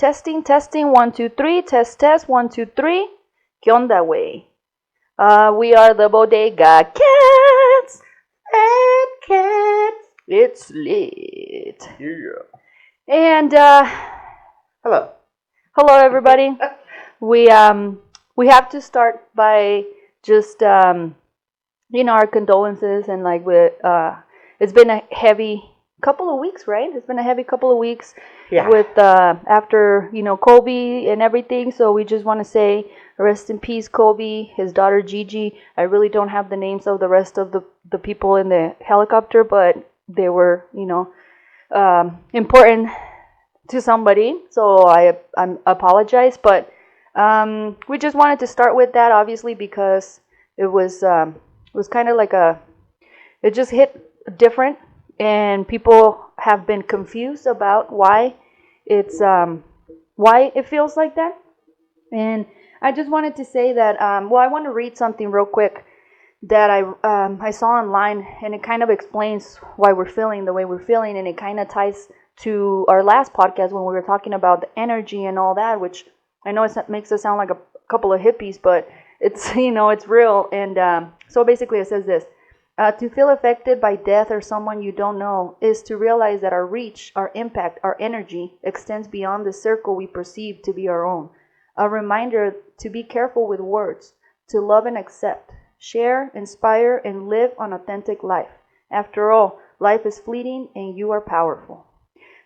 Testing, testing, 1, 2, 3. Test, test, 1, 2, 3. ¿Qué onda, güey? We are the Bodega Cats and Cats. It's lit. Yeah. And Hello. hello, everybody. we have to start by just our condolences and like it's been a heavy couple of weeks, right? It's been a heavy couple of weeks with after Kobe and everything. So we just want to say rest in peace, Kobe, his daughter Gigi. I really don't have the names of the rest of the people in the helicopter, but they were important to somebody. So I apologize, but we just wanted to start with that, obviously, because it was kind of like it just hit different. And people have been confused about why it feels like that. And I just wanted to say that, I want to read something real quick that I saw online, and it kind of explains why we're feeling the way we're feeling, and it kind of ties to our last podcast when we were talking about the energy and all that, which I know it makes us sound like a couple of hippies, but it's it's real. And so basically it says this. To feel affected by death or someone you don't know is to realize that our reach, our impact, our energy extends beyond the circle we perceive to be our own. A reminder to be careful with words, to love and accept, share, inspire, and live an authentic life. After all, life is fleeting and you are powerful.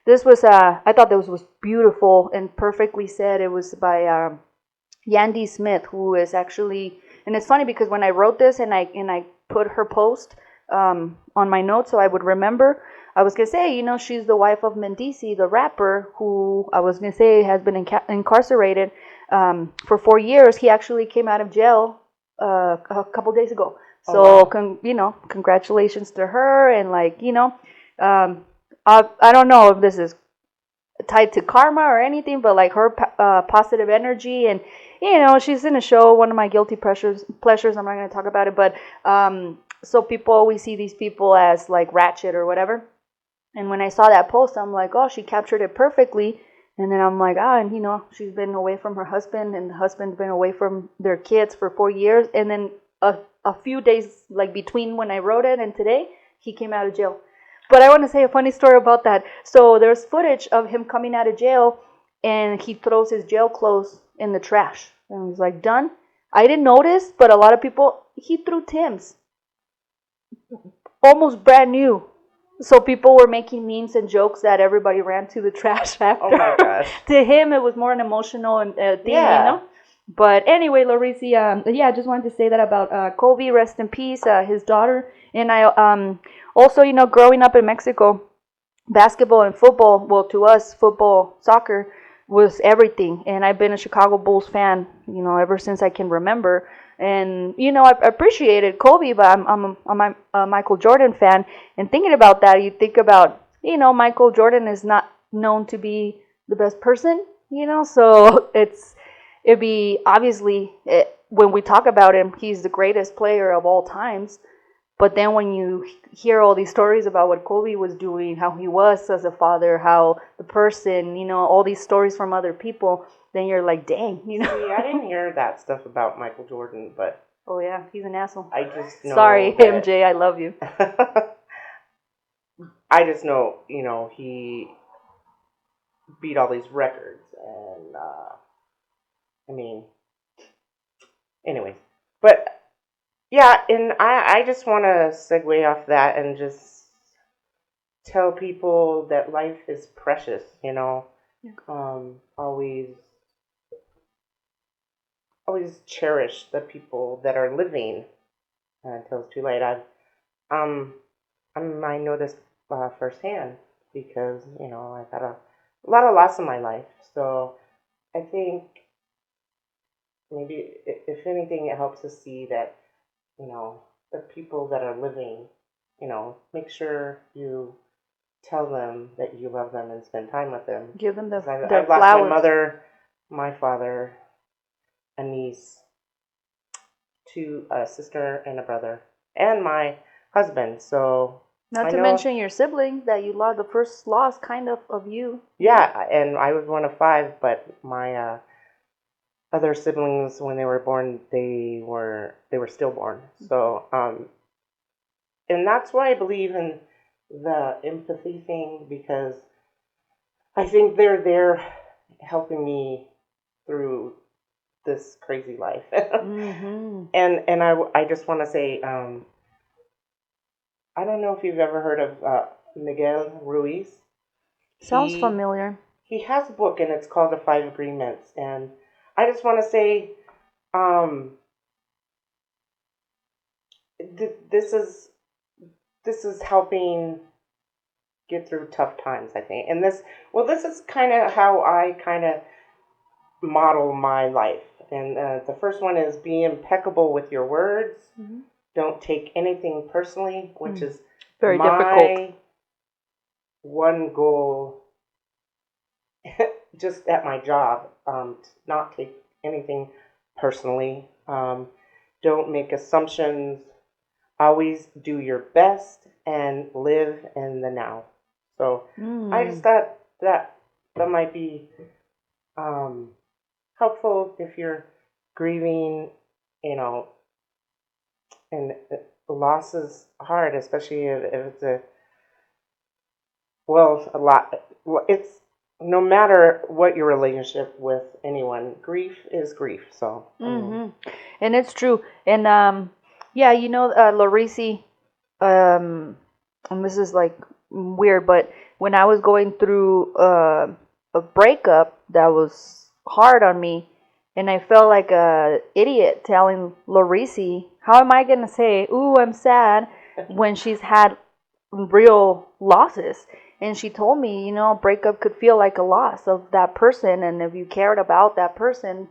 This was, I thought this was beautiful and perfectly said. It was by Yandy Smith, who is actually, and it's funny because when I wrote this and I put her post on my notes so I would remember, I was going to say, she's the wife of Mendici, the rapper, who I was going to say has been incarcerated for 4 years. He actually came out of jail a couple days ago. So, congratulations to her. And I don't know if this is tied to karma or anything, but like her positive energy, and she's in a show, one of my guilty pleasures. I'm not going to talk about it, but so people always see these people as like ratchet or whatever. And when I saw that post, I'm like, oh, she captured it perfectly. And then I'm like, and she's been away from her husband, and the husband's been away from their kids for 4 years. And then a few days like between when I wrote it and today, he came out of jail. But I want to say a funny story about that. So there's footage of him coming out of jail, and he throws his jail clothes in the trash. And he's like, done. I didn't notice, but a lot of people, he threw Tim's. Almost brand new. So people were making memes and jokes that everybody ran to the trash after. Oh my gosh. To him, it was more an emotional thing, But anyway, Laureezy, I just wanted to say that about Kobe, rest in peace, his daughter. And I also, growing up in Mexico, basketball and football, well, to us, football, soccer was everything. And I've been a Chicago Bulls fan, ever since I can remember. And, I appreciated Kobe, but I'm a Michael Jordan fan. And thinking about that, you think about, Michael Jordan is not known to be the best person, so it'd be obviously, when we talk about him, he's the greatest player of all times. But then when you hear all these stories about what Kobe was doing, how he was as a father, how the person, all these stories from other people, then you're like, dang, See, I didn't hear that stuff about Michael Jordan, but... Oh, yeah, he's an asshole. I just know... Sorry, MJ, I love you. I just know, he beat all these records, and, anyways. But... yeah, and I just want to segue off that and just tell people that life is precious, always cherish the people that are living until it's too late. I know this firsthand because, I've had a lot of loss in my life. So I think maybe, if anything, it helps us see that, the people that are living, make sure you tell them that you love them and spend time with them. Give them their I've flowers. lost my mother, my father, a niece, a sister and a brother, and my husband. So Not I to know. mention your sibling that you lost, the first loss kind of you. Yeah, and I was one of five, but my other siblings, when they were born, they were stillborn. So, and that's why I believe in the empathy thing, because I think they're there helping me through this crazy life. Mm-hmm. And I just want to say, I don't know if you've ever heard of Miguel Ruiz. Sounds He familiar. he has a book, and it's called The Five Agreements. And I just want to say, um, this is helping get through tough times, I think. And this is kind of how I kind of model my life. And the first one is be impeccable with your words. Mm-hmm. Don't take anything personally, which is Very difficult. my one goal just at my job. Not take anything personally. Don't make assumptions. Always do your best and live in the now. So I just thought that might be um, helpful if you're grieving, you know, and loss is hard, especially if it's a lot. It's no matter what your relationship with anyone, grief is grief. So, And it's true. And yeah, Laureezy, and this is like weird, but when I was going through a breakup that was hard on me, and I felt like a idiot telling Laureezy, how am I gonna say, "Ooh, I'm sad," when she's had real losses? And she told me, breakup could feel like a loss of that person, and if you cared about that person,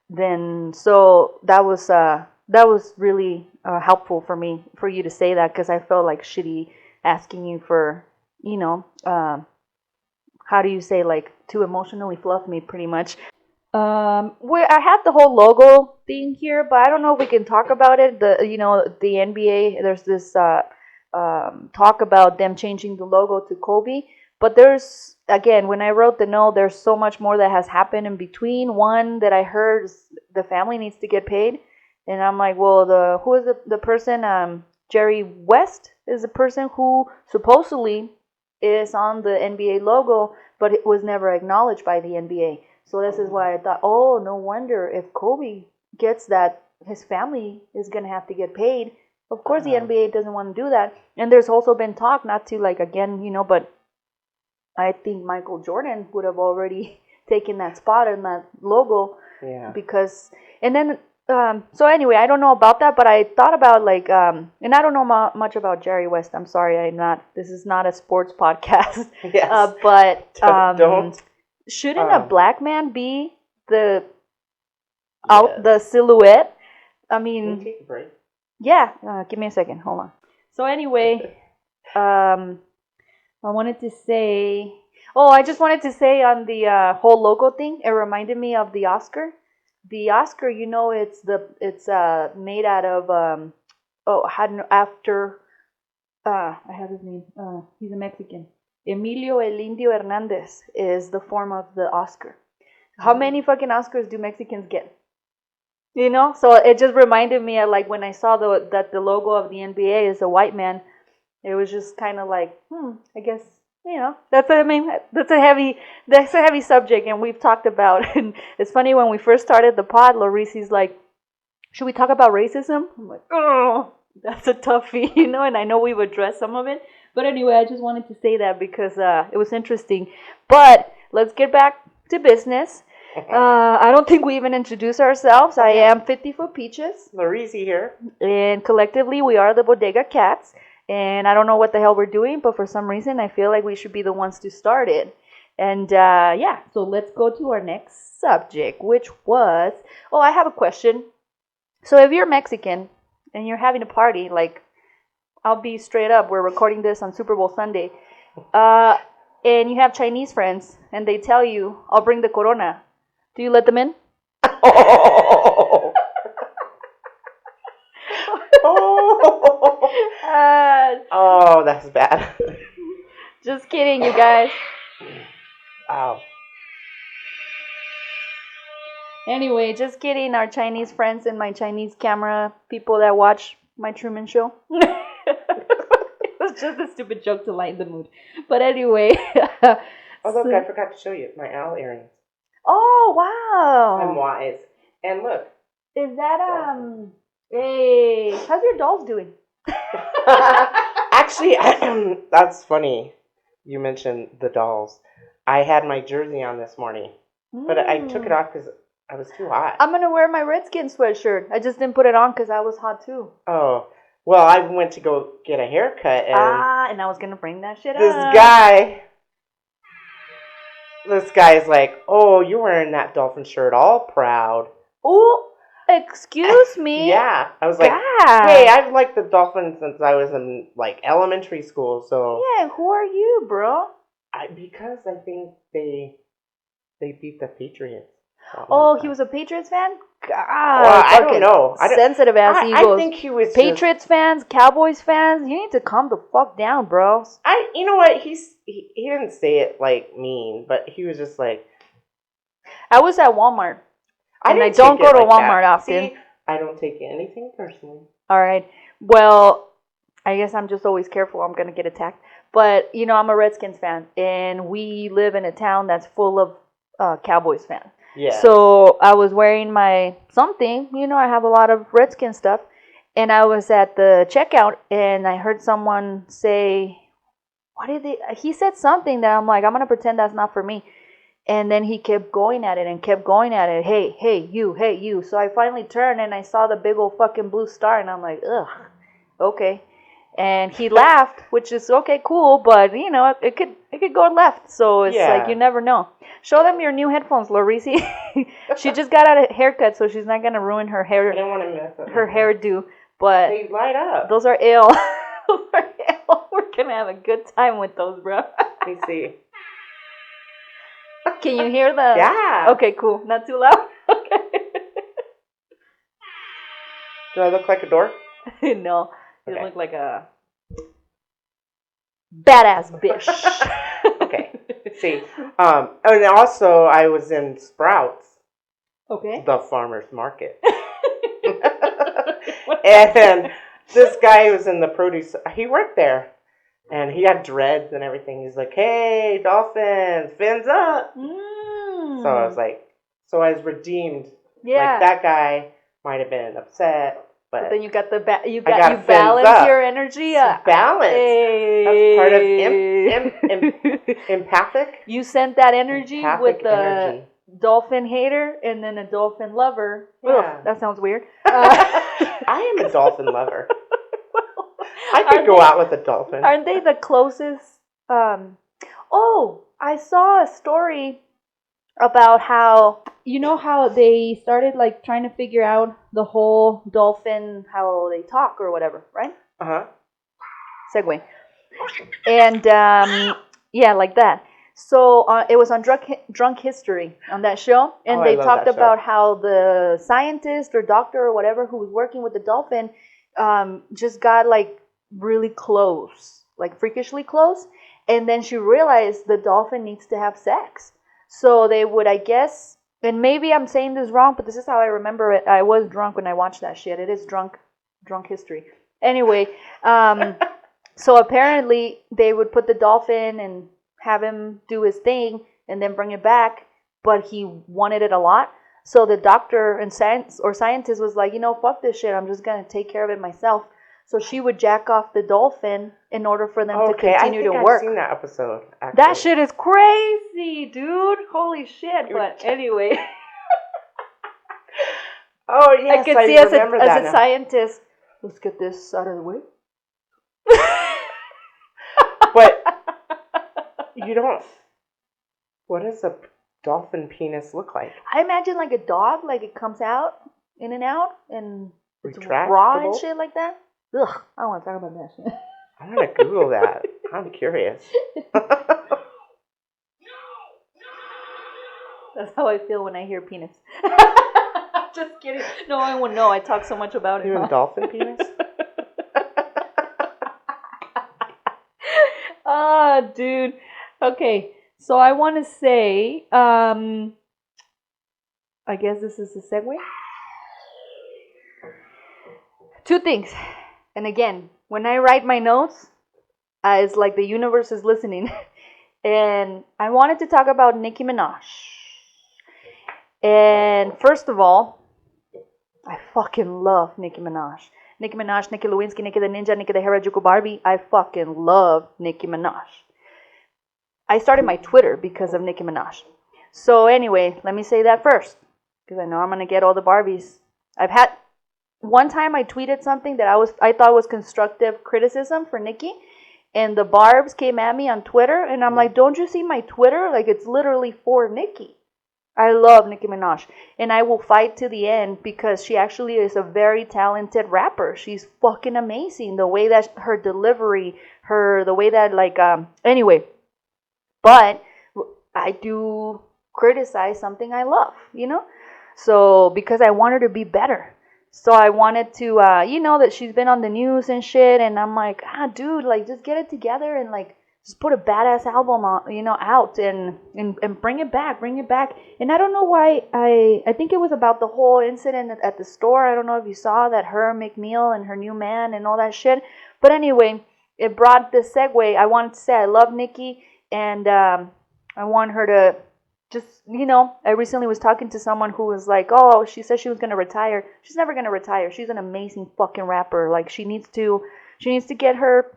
then so that was really helpful for me for you to say that, because I felt like shitty asking you for, how do you say, like, to emotionally fluff me pretty much. I have the whole logo thing here, but I don't know if we can talk about it. The NBA. There's this talk about them changing the logo to Kobe, but there's, again, when I wrote the note, there's so much more that has happened in between. One that I heard is the family needs to get paid, and I'm like, well, who is the person? Jerry West is the person who supposedly is on the NBA logo, but it was never acknowledged by the NBA. So this is why I thought, oh, no wonder if Kobe gets that, his family is going to have to get paid. Of course, the NBA doesn't want to do that. And there's also been talk, not to, like, again, but I think Michael Jordan would have already taken that spot in that logo. Yeah. Because, and then, so anyway, I don't know about that, but I thought about, like, and I don't know much about Jerry West. I'm sorry, this is not a sports podcast. Yes. But don't. Shouldn't a black man be the Yes. the silhouette? I Can you mean, take a break? yeah. Give me a second. Hold on. So anyway, I wanted to say. Oh, I just wanted to say on the whole logo thing. It reminded me of the Oscar. The Oscar, it's made out of after I have his name. He's a Mexican. Emilio El Indio Hernandez is the form of the Oscar. How many fucking Oscars do Mexicans get? So it just reminded me of, like, when I saw that the logo of the NBA is a white man. It was just kind of like, I guess, that's a heavy subject, and we've talked about. And it's funny, when we first started the pod, Laureezy's like, should we talk about racism? I'm like, oh, that's a toughie, and I know we've addressed some of it. But anyway, I just wanted to say that because it was interesting. But let's get back to business. I don't think we even introduced ourselves. I am 50 Foot Peaches. Laureezy here. And collectively, we are the Bodega Cats. And I don't know what the hell we're doing, but for some reason, I feel like we should be the ones to start it. And yeah, so let's go to our next subject, which was, I have a question. So if you're Mexican and you're having a party, like, I'll be straight up, we're recording this on Super Bowl Sunday, and you have Chinese friends, and they tell you, I'll bring the Corona. Do you let them in? Oh. Oh, that's bad. Just kidding, you guys. Wow. Anyway, just kidding, our Chinese friends and my Chinese camera people that watch my Truman Show. It was just a stupid joke to lighten the mood. But anyway. Oh, look, I forgot to show you my owl earrings. Oh, wow. I'm wise. And look. Is that, hey, how's your dolls doing? Actually, that's funny. You mentioned the dolls. I had my jersey on this morning, but I took it off because I was too hot. I'm going to wear my Redskin sweatshirt. I just didn't put it on because I was hot too. Oh, well, I went to go get a haircut. And and I was going to bring that shit this up. This guy's like, oh, you're wearing that dolphin shirt all proud. Oh, excuse me? Yeah. I was like, hey, I've liked the Dolphins since I was in, like, elementary school, so... Yeah, who are you, bro? Because I think they beat the Patriots. Oh, he was a Patriots fan? God. Well, I don't know. Sensitive ass Eagles. I think he was Patriots fans, Cowboys fans, you need to calm the fuck down, bro. You know what? He didn't say it, like, mean, but he was just like... I was at Walmart. I don't go to Walmart often. See, I don't take anything personally. All right. Well, I guess I'm just always careful. I'm going to get attacked. But, you know, I'm a Redskins fan. And we live in a town that's full of Cowboys fans. Yeah. So I was wearing my something. You know, I have a lot of Redskins stuff. And I was at the checkout. And I heard someone say, he said something that I'm like, I'm going to pretend that's not for me. And then he kept going at it and kept going at it. Hey, you. So I finally turned and I saw the big old fucking blue star. And I'm like, ugh, okay. And he laughed, which is okay, cool. But, you know, it could go left. So it's like you never know. Show them your new headphones, Laureezy. She just got out a haircut, so she's not going to ruin her hair. I don't want to mess up her hairdo. But they light up. Those are ill. We're going to have a good time with those, bro. Let me see. Can you hear the... Yeah. Okay, cool. Not too loud? Okay. Do I look like a dork? No. You look like a... badass bitch. Okay. See. And also, I was in Sprouts. Okay. The farmer's market. And this guy was in the produce... He worked there. And he had dreads and everything. He's like, hey, Dolphins, fins up. So I was like, I was redeemed. Yeah. Like, that guy might have been upset. But then you got you balance your energy. Balance. Hey. That's part of empathic. You sent that energy with the dolphin hater and then a dolphin lover. Yeah. Ugh, that sounds weird. I am a dolphin lover. I could go out with a dolphin. Aren't they the closest? I saw a story about how, you know how they started like trying to figure out the whole dolphin, how they talk or whatever, right? Uh-huh. Segue. And yeah, like that. So it was on Drunk History on that show. And they talked about how the scientist or doctor or whatever who was working with the dolphin just got like really close, like freakishly close. And then she realized the dolphin needs to have sex. So they would, I guess, and maybe I'm saying this wrong, but this is how I remember it. I was drunk when I watched that shit. It is drunk history. Anyway, so apparently they would put the dolphin and have him do his thing and then bring it back, but he wanted it a lot. So the doctor and scientist was like, you know, fuck this shit. I'm just going to take care of it myself. So she would jack off the dolphin in order for them to continue to work. I've seen that episode. Actually. That shit is crazy, dude. Holy shit. But anyway. Oh, yes, I could see as a scientist. Let's get this out of the way. But you don't... What does a dolphin penis look like? I imagine like a dog, like it comes out, in and out, and it's retractable? Raw and shit like that. Ugh, I don't want to talk about that shit. I'm going to Google that. I'm curious. That's how I feel when I hear penis. Just kidding. No, I won't know. I talk so much about it. You have a dolphin penis? Dude. Okay. So I want to say, I guess this is a segue. Two things. And again, when I write my notes, it's like the universe is listening. And I wanted to talk about Nicki Minaj. And first of all, I fucking love Nicki Minaj. Nicki Minaj, Nicki Lewinsky, Nicki the Ninja, Nicki the Harajuku Barbie. I fucking love Nicki Minaj. I started my Twitter because of Nicki Minaj. So anyway, let me say that first, because I know I'm gonna get all the Barbies. I've had one time I tweeted something that I thought was constructive criticism for Nicki, and the Barbs came at me on Twitter, and I'm like, don't you see my Twitter? Like, it's literally for Nicki. I love Nicki Minaj, and I will fight to the end because she actually is a very talented rapper. She's fucking amazing. The way that her delivery, the way that anyway. But I do criticize something I love, So because I want her to be better. So I wanted to, that she's been on the news and shit, and I'm like, dude, like, just get it together and like, just put a badass album on, out and bring it back. And I don't know why I think it was about the whole incident at the store. I don't know if you saw that her, McNeil, and her new man and all that shit. But anyway, it brought this segue. I wanted to say I love Nicki, and I want her to just, I recently was talking to someone who was like, oh, she said she was going to retire. She's never going to retire. She's an amazing fucking rapper. Like, she needs to get her,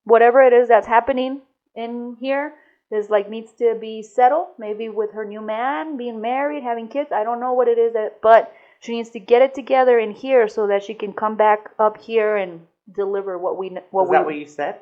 whatever it is that's happening in here is like needs to be settled. Maybe with her new man, being married, having kids. I don't know what it is, but she needs to get it together in here so that she can come back up here and deliver what we. Is that what you said?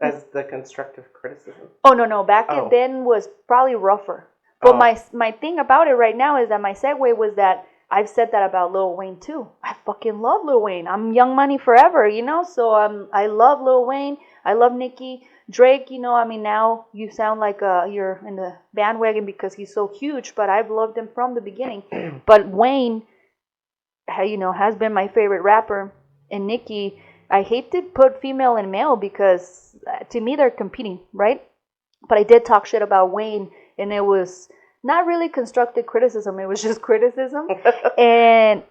As the constructive criticism? Oh no! Back then was probably rougher. But my thing about it right now is that my segue was that I've said that about Lil Wayne too. I fucking love Lil Wayne. I'm Young Money forever, So I love Lil Wayne. I love Nicki. Drake, now you sound like you're in the bandwagon because he's so huge, but I've loved him from the beginning. But Wayne, has been my favorite rapper. And Nicki, I hate to put female and male because to me they're competing, right? But I did talk shit about Wayne, and it was not really constructive criticism. It was just criticism. And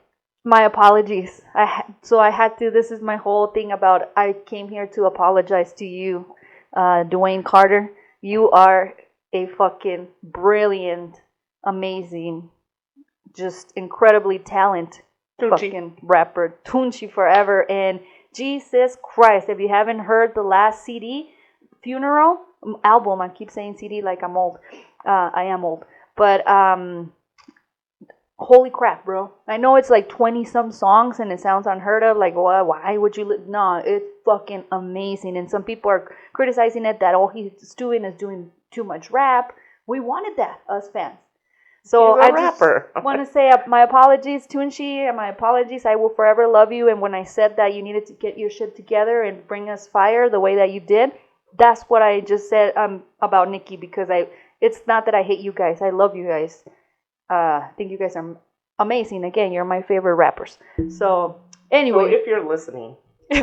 my apologies. I had to, this is my whole thing about, I came here to apologize to you, Dwayne Carter. You are a fucking brilliant, amazing, just incredibly talented fucking rapper. Tunchi forever. And Jesus Christ, if you haven't heard the last CD, Funeral album, I keep saying CD like I'm old. I am old. But holy crap, bro. I know it's like 20 some songs and it sounds unheard of. Like, why would you no, it's fucking amazing. And some people are criticizing it that all he's doing is doing too much rap. We wanted that, us fans. So I just want to say my apologies, Tunchi, and my apologies. I will forever love you. And when I said that you needed to get your shit together and bring us fire the way that you did, that's what I just said about Nicki, because it's not that I hate you guys. I love you guys. I think you guys are amazing. Again, you're my favorite rappers. So anyway, if you're listening, I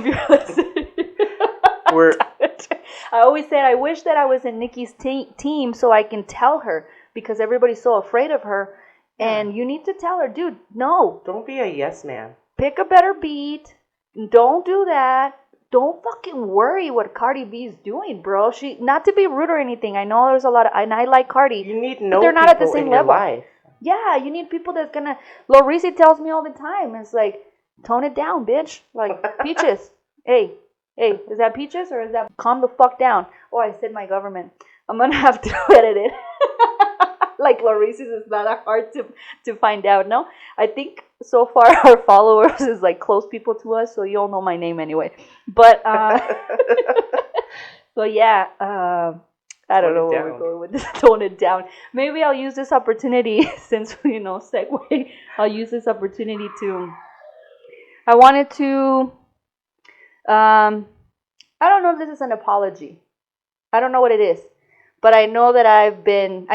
always said I wish that I was in Nicki's team so I can tell her, because everybody's so afraid of her. And you need to tell her, dude, no. Don't be a yes man. Pick a better beat. Don't do that. Don't fucking worry what Cardi B is doing, bro. She, not to be rude or anything. I know there's a lot of, and I like Cardi. You need no they're not at the same level. Life. Yeah, you need people that's gonna. Laureezy tells me all the time. It's like, tone it down, bitch. Like, Peaches. Hey, is that Peaches or is that calm the fuck down? Oh, I said my government. I'm gonna have to edit it. Like Laureezy's is not that hard to find out. No, I think so far our followers is like close people to us, so you all know my name anyway. But so yeah, I don't know where we're going with this. Tone it down. Maybe I'll use this opportunity since segue. I'll use this opportunity to. I wanted to. I don't know if this is an apology. I don't know what it is. But I know that I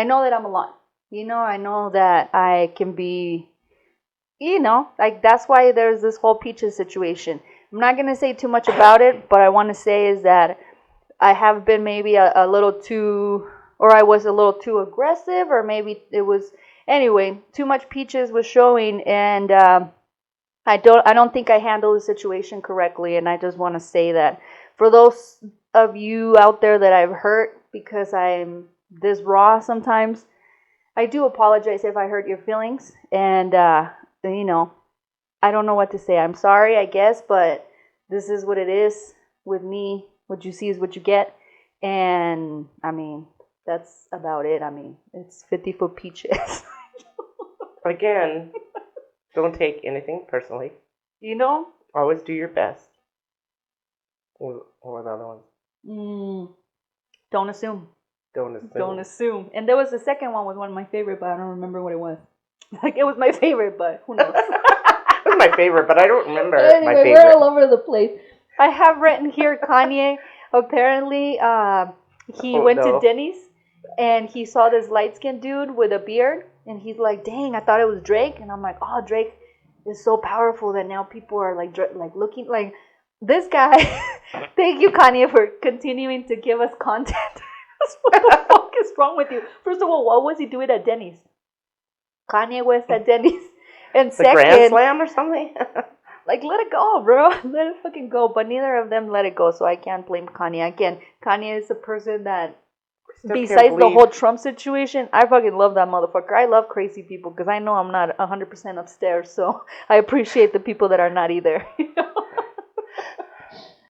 know that I'm a lot. I know that I can be, like that's why there's this whole Peaches situation. I'm not going to say too much about it, but I want to say is that I have been maybe a little too, or I was a little too aggressive, or maybe it was, anyway, too much peaches was showing, and I don't think I handled the situation correctly, and I just want to say that for those of you out there that I've hurt because I'm this raw sometimes, I do apologize if I hurt your feelings, and you know, I don't know what to say. I'm sorry, I guess, but this is what it is with me. What you see is what you get, and I mean, that's about it. I mean, it's 50-foot peaches. Again, don't take anything personally. You know? Always do your best. Or the other ones. Don't assume. Don't assume. Don't assume. And there was the second one was one of my favorite, but I don't remember what it was. Like, it was my favorite, but who knows? It was my favorite, but I don't remember anyway, my favorite. We're all over the place. I have written here Kanye. Apparently, he went to Denny's and he saw this light-skinned dude with a beard, and he's like, "Dang, I thought it was Drake." And I'm like, "Oh, Drake is so powerful that now people are like looking like this guy." Thank you, Kanye, for continuing to give us content. What the fuck is wrong with you? First of all, what was he doing at Denny's? Kanye West at Denny's. And the second, Grand Slam or something? Like, let it go, bro. Let it fucking go. But neither of them let it go, so I can't blame Kanye. Again, Kanye is a person that, besides the whole Trump situation, I fucking love that motherfucker. I love crazy people because I know I'm not 100% upstairs, so I appreciate the people that are not either.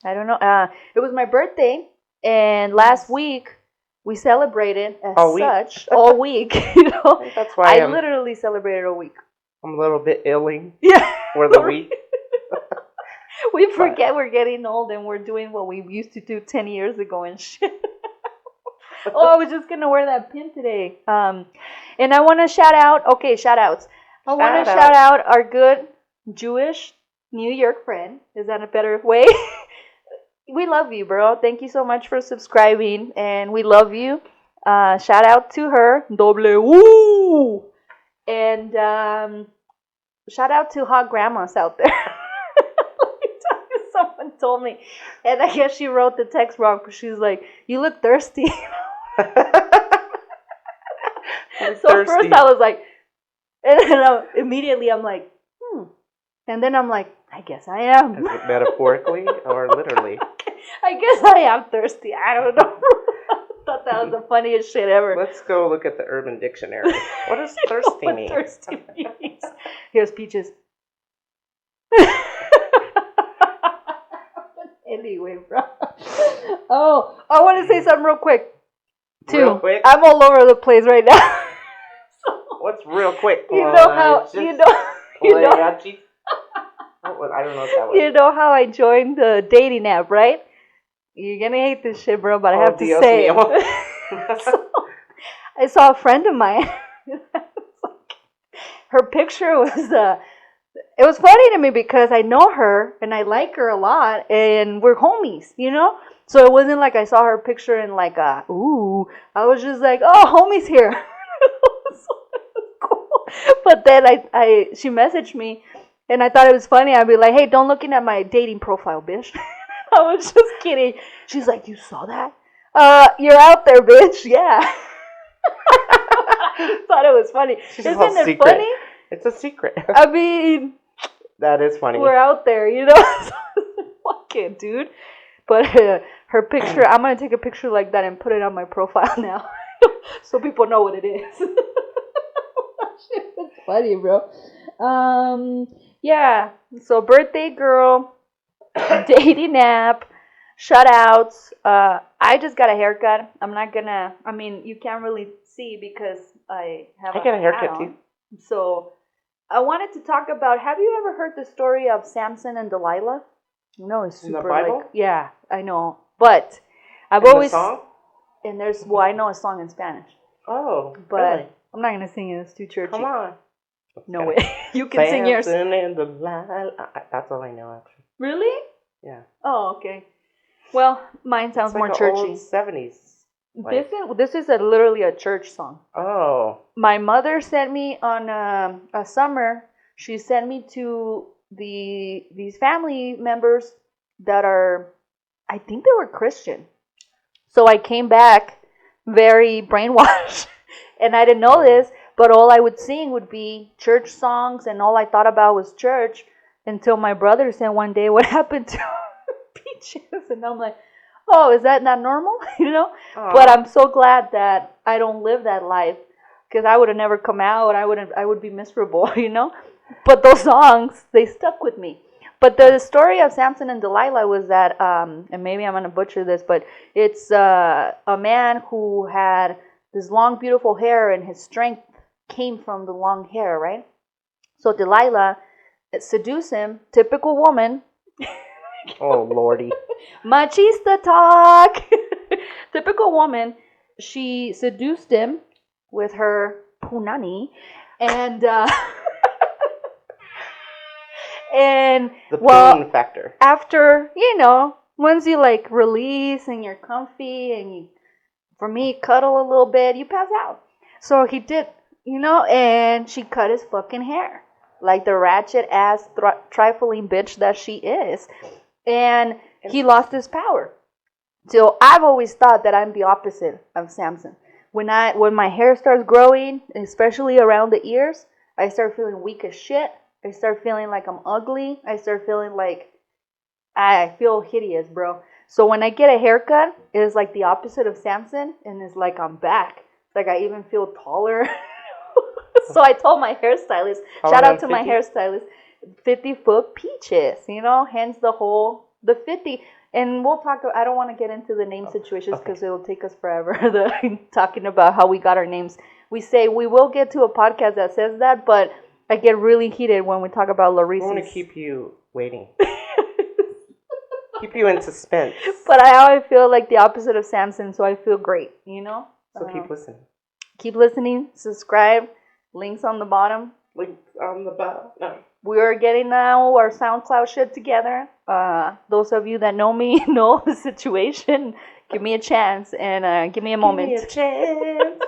I don't know. It was my birthday, and last week we celebrated as all week. You know, that's why I literally celebrated all week. I'm a little bit illing. Yeah, for the week. We forget we're getting old and we're doing what we used to do 10 years ago and shit. Oh, I was just going to wear that pin today. And I want to shout out, shout outs. I want to shout out our good Jewish New York friend. Is that a better way? We love you, bro. Thank you so much for subscribing, and we love you. Shout out to her. W. And shout out to hot grandmas out there. Someone told me, and I guess she wrote the text wrong because she's like, "You look thirsty." So first I was like, and then immediately I'm like, and then I'm like, I guess I am. Is it metaphorically or literally? I guess I am thirsty. I don't know. I thought that was the funniest shit ever. Let's go look at the Urban Dictionary. What does thirsty mean? Thirsty means. Here's peaches. Anyway, bro. Oh, I want to say something real quick. Real quick? I'm all over the place right now. What's real quick? You know how I don't know what that was. You know how I joined the dating app, right? You're gonna hate this shit, bro, but I have to say it. So, I saw a friend of mine. Her picture was it was funny to me because I know her and I like her a lot and we're homies, you know? So it wasn't like I saw her picture and like, ooh, I was just like, oh, homies here. Cool. But then she messaged me and I thought it was funny. I'd be like, hey, don't looking at my dating profile, bitch. I was just kidding. She's like, you saw that? You're out there, bitch. Yeah. I thought it was funny. Isn't it funny? It's a secret. I mean, that is funny. We're out there, you know? Fuck it, dude. But her picture, I'm going to take a picture like that and put it on my profile now. So people know what it is. Shit, it's funny, bro. Yeah. So birthday girl, dating app, shout outs. I just got a haircut. I'm not going to, I mean, you can't really see because I got a haircut too. So I wanted to talk about, have you ever heard the story of Samson and Delilah? No, it's super in the Bible? yeah, I know. But I've in always the song? And I know a song in Spanish. Oh, but really? I'm not gonna sing it, it's too churchy. Come on. No way. You can sing yours. Samson and Delilah. That's all I know actually. Really? Yeah. Oh, okay. Well, mine sounds more churchy. Old 70s. This is literally a church song. Oh. My mother sent me on a summer. She sent me to these family members that are, I think they were Christian. So I came back very brainwashed. And I didn't know this, but all I would sing would be church songs, and all I thought about was church until my brother said one day, "What happened to Peaches?" And I'm like, "Oh, is that not normal?" Aww. But I'm so glad that I don't live that life, because I would have never come out. I would be miserable, But those songs, they stuck with me. But the story of Samson and Delilah was that, and maybe I'm gonna butcher this, but it's a man who had this long, beautiful hair, and his strength came from the long hair, right? So Delilah seduced him, typical woman. Oh, Lordy. Machista talk. Typical woman. She seduced him with her punani, and and the poon factor. After once you like release and you're comfy and you, for me, cuddle a little bit, you pass out. So he did, and she cut his fucking hair like the ratchet ass trifling bitch that she is, and he lost his power. So I've always thought that I'm the opposite of Samson. When my hair starts growing, especially around the ears, I start feeling weak as shit. I start feeling like I'm ugly. I start feeling like I feel hideous, bro. So when I get a haircut, it is like the opposite of Samson, and it's like I'm back. It's like I even feel taller. So I told my hairstylist, shout out to my hairstylist, 50-foot Peaches, hence the 50. And we'll talk, I don't want to get into the name situations because it'll take us forever talking about how we got our names. We say we will get to a podcast that says that, but I get really heated when we talk about Laureezy. I want to keep you waiting. Keep you in suspense. But I feel like the opposite of Samson, so I feel great, So keep listening. Keep listening. Subscribe. Links on the bottom. Links on the bottom. No. We are getting now our Soundcloud shit together. Those of you that know me know the situation. Give me a chance and give me a moment. Give me a chance.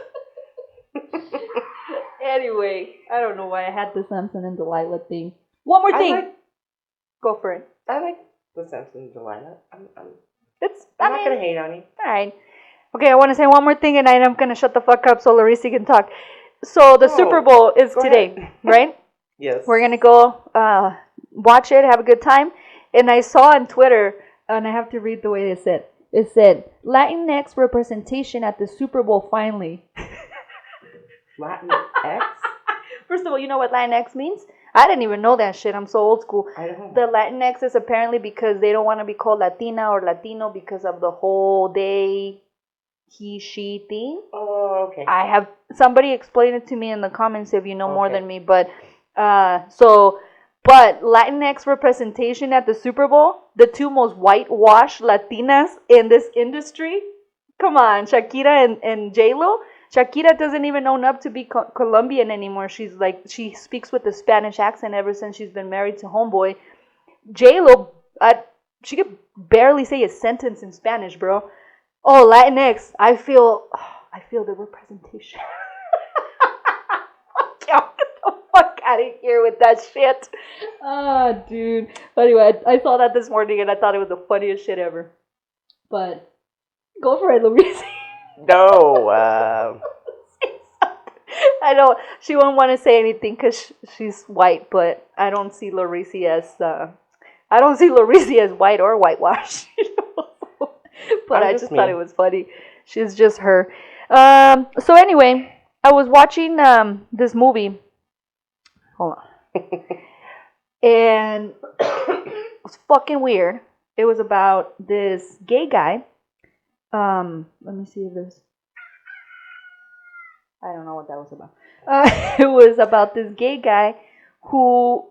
Anyway, I don't know why I had the Samson and Delilah thing. One more thing. Go for it. I like the Samson and Delilah. I'm not going to hate on you. All right. Okay, I want to say one more thing, and I'm going to shut the fuck up so Laureezy can talk. So the Super Bowl is today, right? Yes. We're going to go watch it, have a good time. And I saw on Twitter, and I have to read the way it said. It said, Latinx representation at the Super Bowl finally. Latinx? First of all, you know what Latinx means? I didn't even know that shit. I'm so old school. I don't. The Latinx is apparently because they don't want to be called Latina or Latino because of the whole they, he, she thing. Oh, okay. Somebody explain it to me in the comments if you know more than me. But but Latinx representation at the Super Bowl, the two most whitewashed Latinas in this industry. Come on, Shakira and J-Lo. Shakira doesn't even own up to be Colombian anymore. She speaks with a Spanish accent ever since she's been married to Homeboy. J-Lo, she could barely say a sentence in Spanish, bro. Oh, Latinx, I feel the representation. Get the fuck out of here with that shit. Oh, dude. Anyway, I saw that this morning and I thought it was the funniest shit ever. But go for it, Laureezy. No. I know she won't want to say anything because she's white, but I don't see Laureezy as white or whitewashed. But I just thought it was funny. She's just her. So anyway, I was watching this movie. Hold on. And it was fucking weird. It was about this gay guy. Let me see if there's... I don't know what that was about. It was about this gay guy who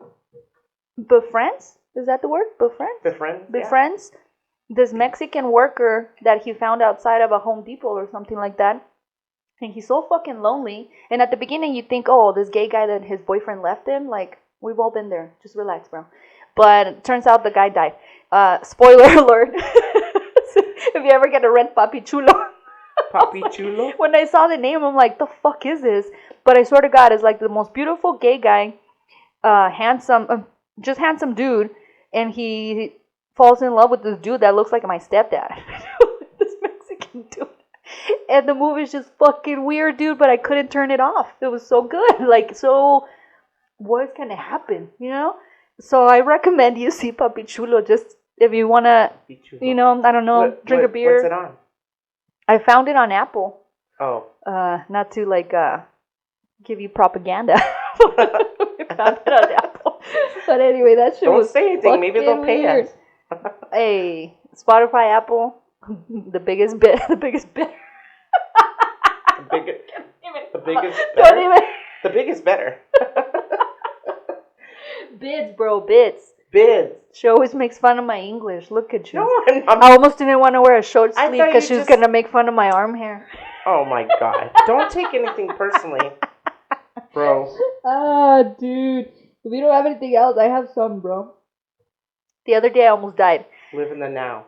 befriends. Is that the word? Befriends this Mexican worker that he found outside of a Home Depot or something like that. And he's so fucking lonely. And at the beginning you think, oh, this gay guy that his boyfriend left him, like, we've all been there. Just relax, bro. But it turns out the guy died. Spoiler alert. If you ever get to rent Papi Chulo. Papi Chulo? When I saw the name, I'm like, the fuck is this? But I swear to God, it's like the most beautiful gay guy. Handsome dude. And he falls in love with this dude that looks like my stepdad. This Mexican And the movie's just fucking weird, dude, but I couldn't turn it off. It was so good. Like, so, what's gonna happen, you know? So I recommend you see Papi Chulo, just if you wanna, you know, I don't know, drink a beer. What's it on? I found it on Apple. Oh. Not to, like, give you propaganda. I found it on Apple. But anyway, that shit was Don't say anything, maybe they'll pay weird. us. Hey, Spotify, Apple, the biggest bit, the biggest bit. The biggest better. The biggest better. Bids, bro, bids. Bids. She always makes fun of my English. Look at you. No, I almost didn't want to wear a short sleeve because she was going to make fun of my arm hair. Oh my god. Don't take anything personally, bro. Ah, dude. If you don't have anything else, I have some, bro. The other day I almost died. Live in the now.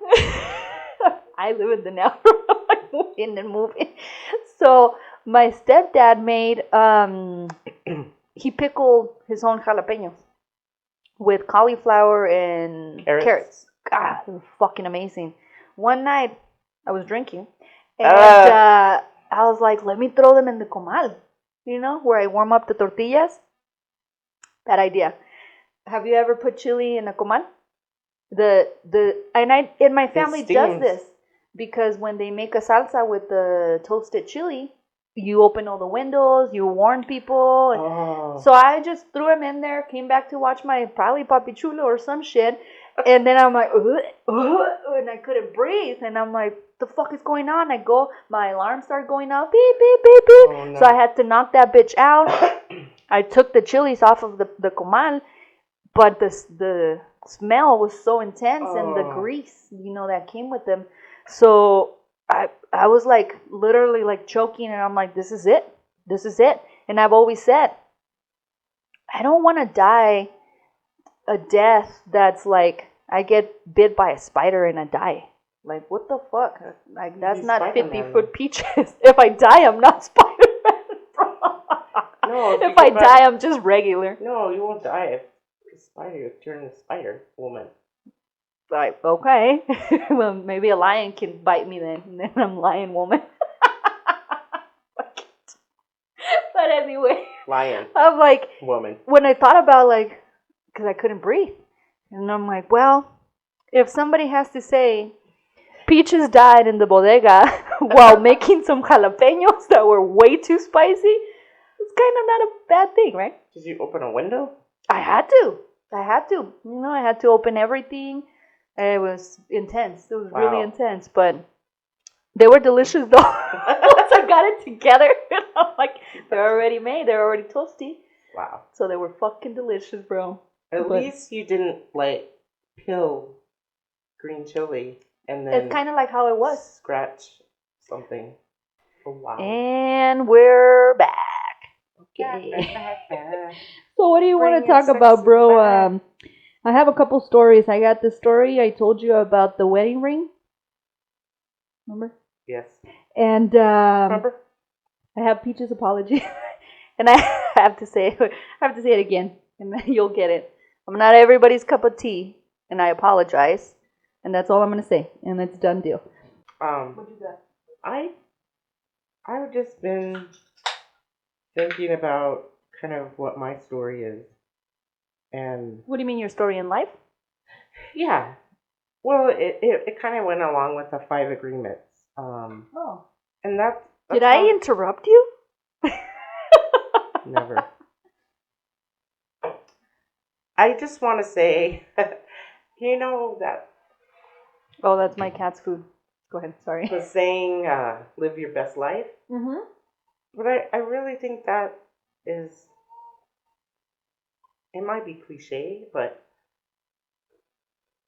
I live in the now. Moving and moving. So my stepdad made he pickled his own jalapenos with cauliflower and carrots. God, it was fucking amazing. One night I was drinking and I was like, let me throw them in the comal, you know, where I warm up the tortillas. Bad idea. Have you ever put chili in a comal? And my family does this because when they make a salsa with the toasted chili, you open all the windows, you warn people. Oh. So I just threw them in there, came back to watch my probably Papi Chulo or some shit, and then I'm like, and I couldn't breathe, and I'm like, the fuck is going on? I go, my alarm started going off, beep, beep, beep, beep. Oh, no. So I had to knock that bitch out. I took the chilies off of the comal, but the smell was so intense and the grease, you know, that came with them. So I was like literally like choking, and I'm like, this is it. This is it. And I've always said, I don't want to die a death that's like I get bit by a spider and I die. Like, what the fuck? Like, that's not Spider-Man. 50-foot peaches. If I die, I'm not Spider-Man, bro. No, if I die, I'm just regular. No, you won't die if a spider turn a spider woman. Like, okay. Well, maybe a lion can bite me then, and then I'm lion woman. But anyway. Lion. I'm like, woman. When I thought about, like, because I couldn't breathe. And I'm like, well, if somebody has to say, Peaches died in the bodega while making some jalapenos that were way too spicy, it's kind of not a bad thing, right? Did you open a window? I had to. You know, I had to open everything. It was intense. It was really intense, but they were delicious though. Once I got it together, I'm like, they're already made. They're already toasty. Wow. So they were fucking delicious, bro. At least you didn't, like, peel green chili and then... It's kind of like how it was. Scratch something. Oh, wow. And we're back. Okay. So what do you want to talk about, bro? I have a couple stories. I got the story I told you about the wedding ring. Remember? Yes. And remember? I have Peach's apology. And I have to say it again, and then you'll get it. I'm not everybody's cup of tea, and I apologize. And that's all I'm going to say, and it's done deal. What you got? I've just been thinking about kind of what my story is. And what do you mean, your story in life? Yeah. Well, it kind of went along with the 5 agreements. And that's Did I interrupt you? Never. I just want to say, you know that... Oh, that's my cat's food. Go ahead, sorry. The saying, live your best life. Mm-hmm. But I really think that is... It might be cliche, but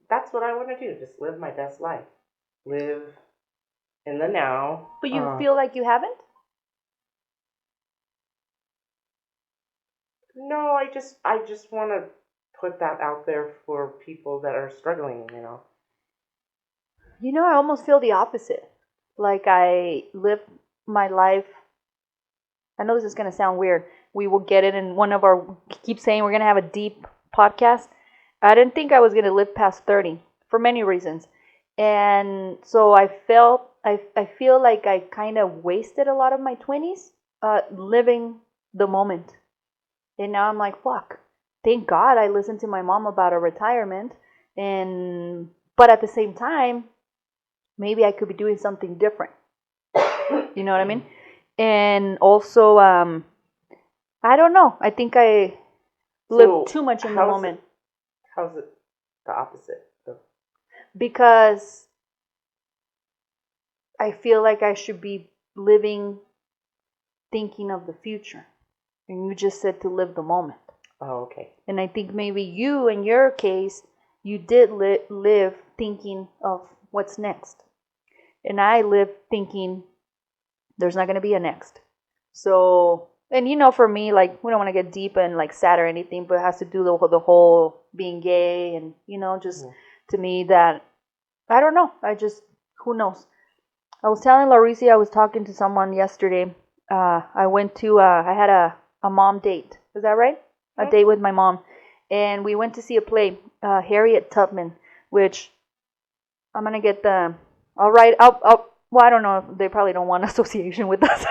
that's what I want to do. Just live my best life. Live in the now. But you feel like you haven't? No, I just want to put that out there for people that are struggling, you know. You know, I almost feel the opposite. Like I live my life. I know this is going to sound weird. We will get it in one of our, keep saying we're going to have a deep podcast. I didn't think I was going to live past 30 for many reasons. And so I feel like I kind of wasted a lot of my 20s living the moment. And now I'm like, fuck. Thank God I listened to my mom about a retirement. And but at the same time, maybe I could be doing something different. You know what I mean? And also, I don't know. I think I live too much in the moment. How's it the opposite? Because I feel like I should be living, thinking of the future. And you just said to live the moment. Oh, okay. And I think maybe you, in your case, you did live thinking of what's next. And I live thinking there's not going to be a next. So, and for me, like, we don't want to get deep and like sad or anything, but it has to do the whole being gay and, just to me that, I don't know. Who knows? I was telling Laureezy, I was talking to someone yesterday. I had a mom date. Is that right? A date with my mom. And we went to see a play, Harriet Tubman, which I'm going to get well, I don't know. They probably don't want association with us.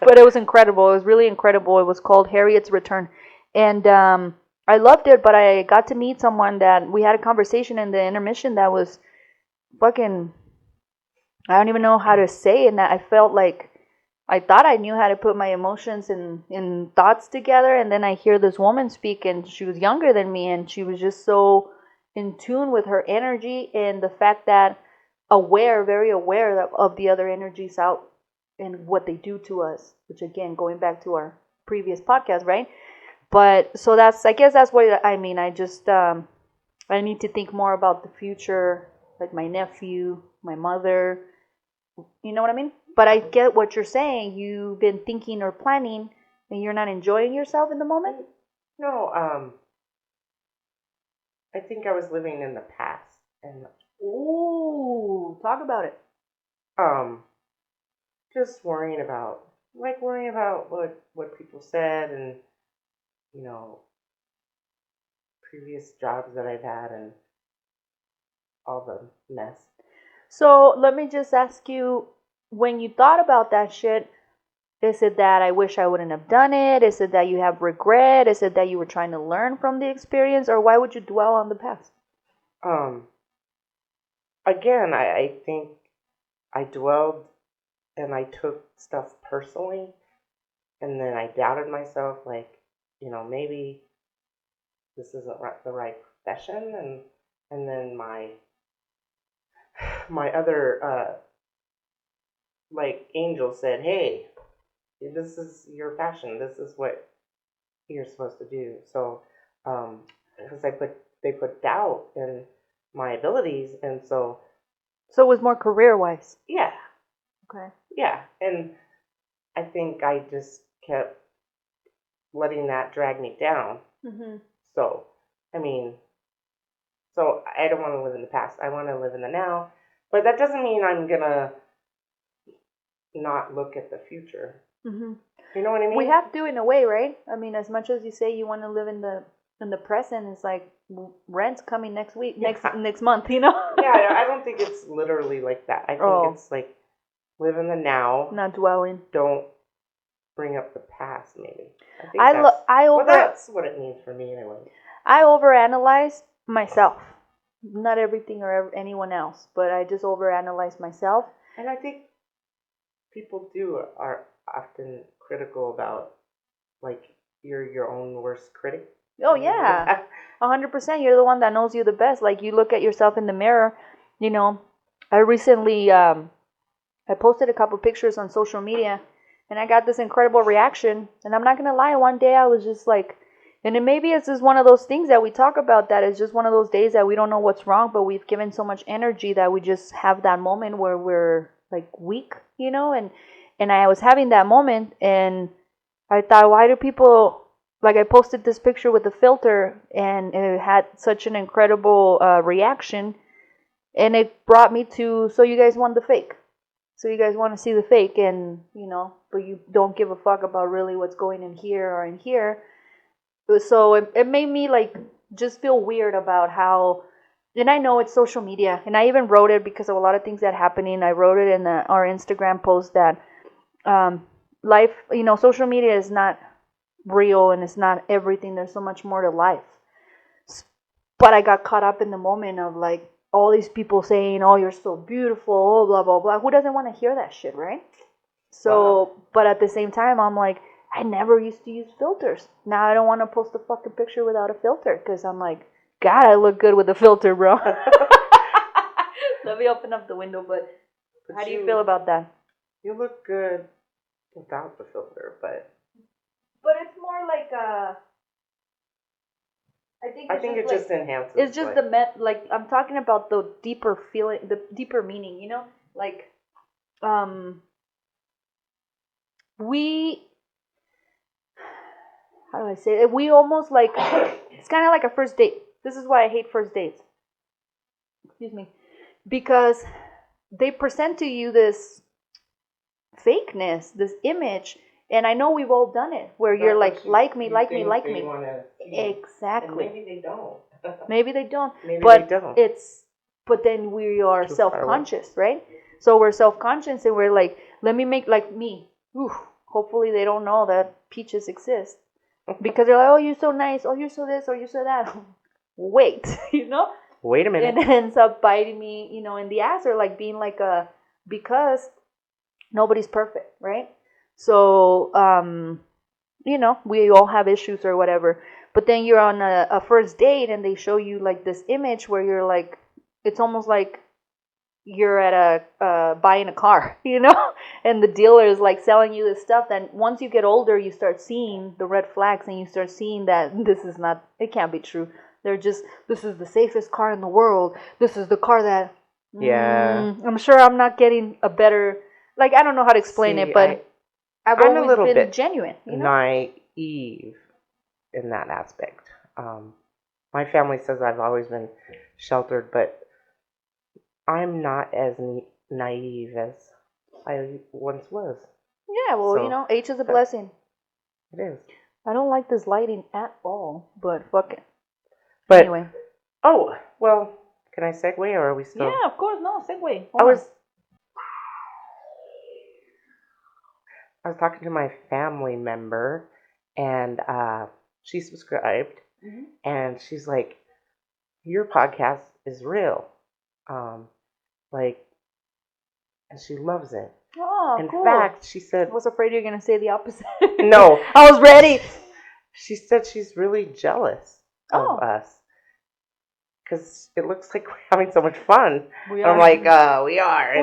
But it was incredible. It was really incredible. It was called Harriet's Return. And I loved it, but I got to meet someone that we had a conversation in the intermission that was fucking, I don't even know how to say it. And I felt like I thought I knew how to put my emotions and thoughts together. And then I hear this woman speak, and she was younger than me, and she was just so in tune with her energy and the fact that very aware of the other energies out and what they do to us, which again, going back to our previous podcast, right? But so I guess that's what I mean. I just, I need to think more about the future, like my nephew, my mother, you know what I mean? But I get what you're saying. You've been thinking or planning and you're not enjoying yourself in the moment? No, I think I was living in the past. And ooh, talk about it. Just worrying about what people said and, previous jobs that I've had and all the mess. So let me just ask you, when you thought about that shit, is it that I wish I wouldn't have done it? Is it that you have regret? Is it that you were trying to learn from the experience? Or why would you dwell on the past? Again, I think I dwelled and I took stuff personally, and then I doubted myself, like, maybe this isn't the right profession, and then my other like angel said, hey, this is your passion, this is what you're supposed to do. So because they put doubt in my abilities, and so it was more career wise. Yeah. Okay. Yeah, and I think I just kept letting that drag me down. Mm-hmm. So I don't want to live in the past. I want to live in the now, but that doesn't mean I'm gonna not look at the future. Mm-hmm. You know what I mean? We have to, in a way, right? I mean, as much as you say you want to live in the present, it's like rent's coming next week, next month. Yeah, I don't think it's literally like that. I think it's like live in the now, not dwelling. Don't bring up the past. Maybe that's what it means for me anyway. I overanalyze myself, not everything or anyone else, but I just overanalyze myself. And I think people are often critical about, like, you're your own worst critic. Oh yeah, 100%. You're the one that knows you the best. Like, you look at yourself in the mirror. I recently I posted a couple pictures on social media, and I got this incredible reaction. And I'm not gonna lie, one day I was just like, and maybe it's just one of those things that we talk about, that it's just one of those days that we don't know what's wrong, but we've given so much energy that we just have that moment where we're like weak, and I was having that moment, and I thought, why do people, like, I posted this picture with the filter, and it had such an incredible reaction, and it brought me to, so you guys want the fake. So you guys want to see the fake, and, but you don't give a fuck about really what's going in here or in here. So it made me, like, just feel weird about how and I know it's social media, and I even wrote it because of a lot of things that happening. I wrote it in our Instagram post that life, social media is not real and it's not everything. There's so much more to life. But I got caught up in the moment of like all these people saying, "Oh, you're so beautiful," oh, blah blah blah. Who doesn't want to hear that shit, right? So, but at the same time, I'm like, I never used to use filters. Now I don't want to post a fucking picture without a filter because I'm like, God, I look good with a filter, bro. Let me open up the window, but how do you feel about that? You look good without the filter, but it's more like I think it just enhances. It's just like I'm talking about the deeper feeling, the deeper meaning, like we, how do I say it? We almost like, it's kind of like a first date. This is why I hate first dates. Excuse me. Because they present to you this fakeness, this image, and I know we've all done it, where you're like me. Exactly. And maybe they don't. Maybe they don't. But they don't. But then we are self-conscious, right? So we're self-conscious and we're like, let me make like me. Ooh, hopefully they don't know that peaches exist. Because they're like, oh, you're so nice. Oh, you're so this. Oh, you're so that. Wait, Wait a minute. And it ends up biting me, in the ass, or like being like because nobody's perfect, right? So, we all have issues or whatever. But then you're on a first date and they show you like this image where you're like, it's almost like you're at buying a car, and the dealer is like selling you this stuff. Then once you get older, you start seeing the red flags and you start seeing that it can't be true. They're just, this is the safest car in the world. This is the car that, I'm sure I'm not getting a better, like, I don't know how to explain it, but I've always a little been bit genuine. Naive in that aspect. My family says I've always been sheltered, but I'm not as naive as I once was. Yeah, well, age is a blessing. It is. I don't like this lighting at all, but fuck it. But anyway. Oh, well, can I segue or are we still? Yeah, of course, no, segue. I was talking to my family member, and she subscribed, and she's like, "Your podcast is real," and she loves it. Oh, in cool. fact, she said, I was afraid you were gonna say the opposite. No, I was ready. She said she's really jealous of us because it looks like we're having so much fun. I'm like, we are.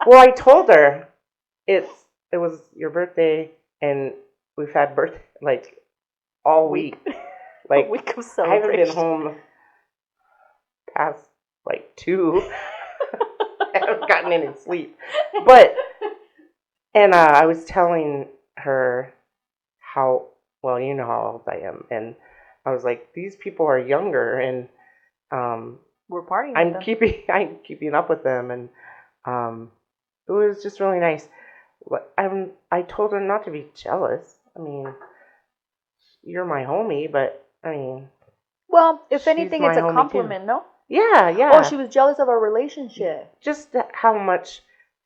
Well, I told her it was your birthday, and we've had birthday like all week. Like, a week of I haven't celebration. been home past like 2. I haven't gotten any sleep. And I was telling her how, well, you know how old I am, and I was like, these people are younger, and we're partying. I'm keeping up with them, and it was just really nice. I told her not to be jealous. I mean, you're my homie, but I mean, well, if anything, it's a compliment, no? Yeah. Oh, she was jealous of our relationship. Just how much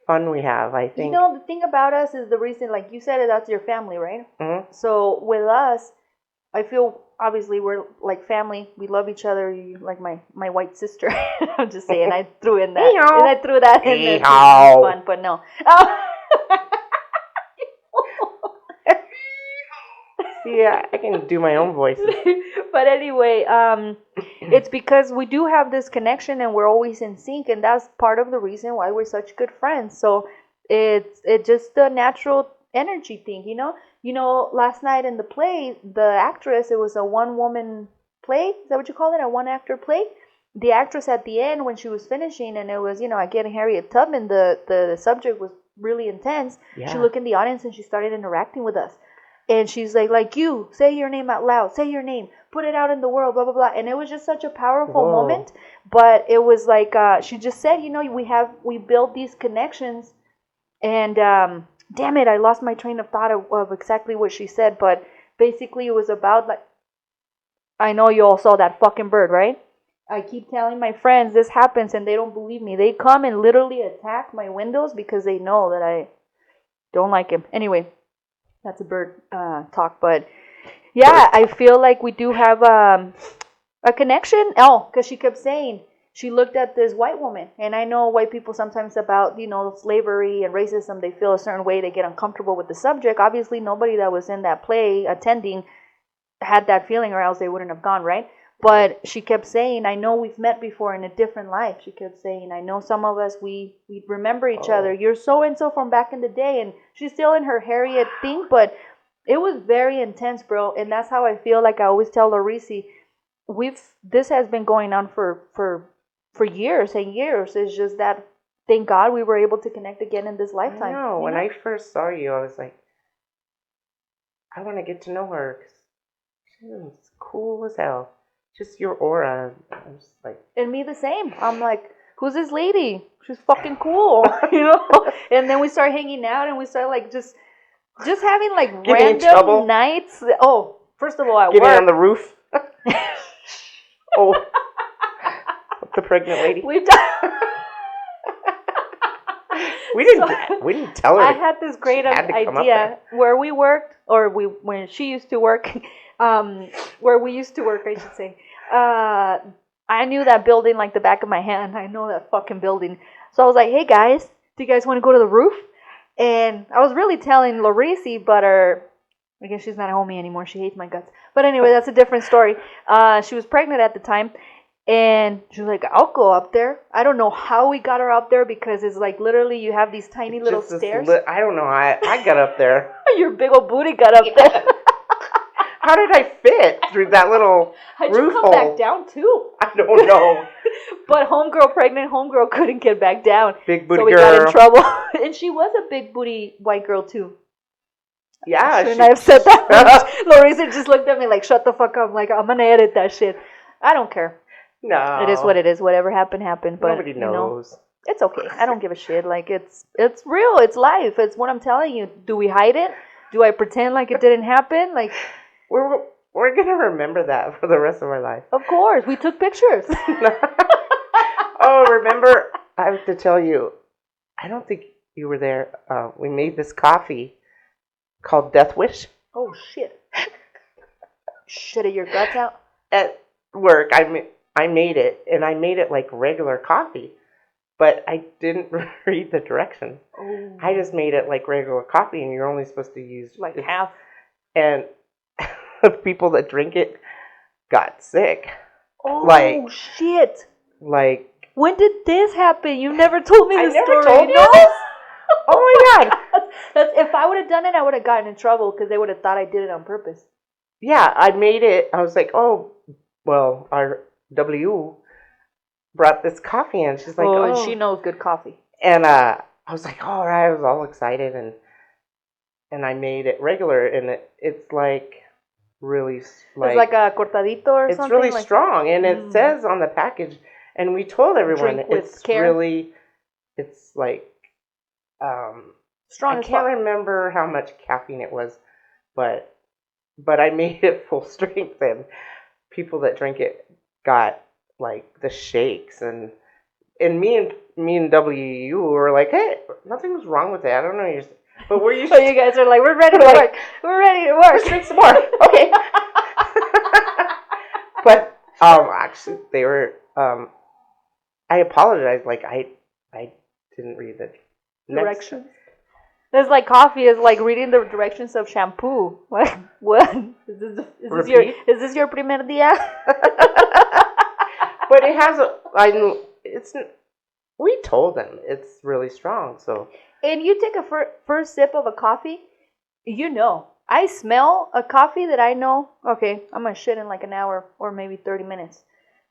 fun we have, I think. The thing about us is the reason, like you said, that's your family, right? Mm-hmm. So with us, I feel obviously we're like family. We love each other. You like my white sister. I'm just saying. I threw in that. And I threw that in there. Fun, but no. Yeah, I can do my own voices. But anyway, it's because we do have this connection and we're always in sync, and that's part of the reason why we're such good friends. So it's just a natural energy thing, last night in the play, the actress, it was a one-woman play. Is that what you call it? A one-actor play? The actress at the end, when she was finishing, and it was, again, Harriet Tubman, the subject was really intense. Yeah. She looked in the audience and she started interacting with us. And she's like, you, say your name out loud, say your name, put it out in the world, blah, blah, blah. And it was just such a powerful moment. But it was like, she just said, we built these connections. And damn it, I lost my train of thought of exactly what she said. But basically it was about, like, I know you all saw that fucking bird, right? I keep telling my friends this happens and they don't believe me. They come and literally attack my windows because they know that I don't like him. Anyway, that's a bird talk. But yeah, I feel like we do have a connection. Oh, because she kept saying she looked at this white woman. And I know white people sometimes about, slavery and racism, they feel a certain way. They get uncomfortable with the subject. Obviously, nobody that was in that play attending had that feeling or else they wouldn't have gone, right? But she kept saying, I know we've met before in a different life. She kept saying, I know some of us, we remember each other. You're so-and-so from back in the day. And she's still in her Harriet thing, but it was very intense, bro. And that's how I feel. Like I always tell Laureezy, this has been going on for years and years. It's just that, thank God, we were able to connect again in this lifetime. No, when I first saw you, I was like, I want to get to know her. She was cool as hell. Just your aura. I'm just like, and me the same. I'm like, who's this lady? She's fucking cool, And then we start hanging out, and we start like just having like random nights. Oh, first of all, at getting work on the roof. Oh, the pregnant lady. We've done. We didn't tell her. I had this great idea where we worked, or when she used to work, where we used to work, I should say. I knew that building like the back of my hand. I know that fucking building. So I was like, hey guys, do you guys want to go to the roof? And I was really telling Laureezy, but I guess she's not a homie anymore. She hates my guts. But anyway, that's a different story. She was pregnant at the time. And she was like, I'll go up there. I don't know how we got her up there because it's like literally you have these tiny little stairs. I don't know. I got up there. Your big old booty got up there. How did I fit through that little How'd roof you come hole? back down too? I don't know. But pregnant homegirl couldn't get back down. Big booty girl. So we girl. got in trouble. And she was a big booty white girl too. Yeah. Shouldn't I have said that? Laureezy just looked at me like, shut the fuck up. I'm like, I'm going to edit that shit. I don't care. No. It is what it is. Whatever happened. But nobody knows. It's okay. I don't give a shit. Like it's real. It's life. It's what I'm telling you. Do we hide it? Do I pretend like it didn't happen? Like we're gonna remember that for the rest of our life. Of course, we took pictures. Oh, remember? I have to tell you. I don't think you were there. We made this coffee called Death Wish. Oh shit! Shit, your guts out. At work, I made it, and I made it like regular coffee, but I didn't read the directions. Oh. I just made it like regular coffee, and you're only supposed to use like half. And the people that drink it got sick. Oh shit! Like, when did this happen? You never told me this story. I never told you this. Oh my god! If I would have done it, I would have gotten in trouble because they would have thought I did it on purpose. Yeah, I made it. I was like, oh, well, our W brought this coffee in. She's like, and she knows good coffee. And I was like, all right. I was all excited, and I made it regular, and it's like really like it's like a cortadito or it's something. It's really like strong, and it says on the package, and we told everyone it's really, it's like strong. I can't remember how much caffeine it was, but I made it full strength, and people that drink it got like the shakes, and me and W were like, hey, nothing's wrong with it. I don't know, but we're used. So you guys are like, we're ready to work. We're ready to work. Let's drink some more. Okay. But actually, they were. I apologize. Like I didn't read the directions. It's like coffee is like reading the directions of shampoo. Like what? Is this your primer día? But it has we told them it's really strong. So. And you take a first sip of a coffee, I smell a coffee that I know. Okay, I'm gonna shit in like an hour or maybe 30 minutes.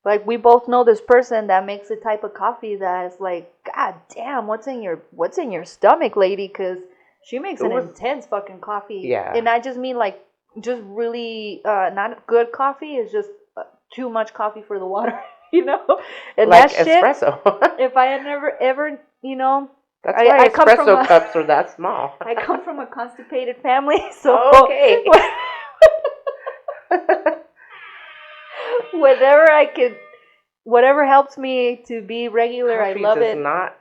Like we both know this person that makes a type of coffee that is like, God damn, what's in your stomach, lady? Because she makes an intense fucking coffee. Yeah. And I just mean like, just really not good coffee. It's just too much coffee for the water, And like that espresso. Shit, if I had never ever, That's why espresso cups are that small. I come from a constipated family, so okay. Whenever I could whatever helps me to be regular, I love it. Not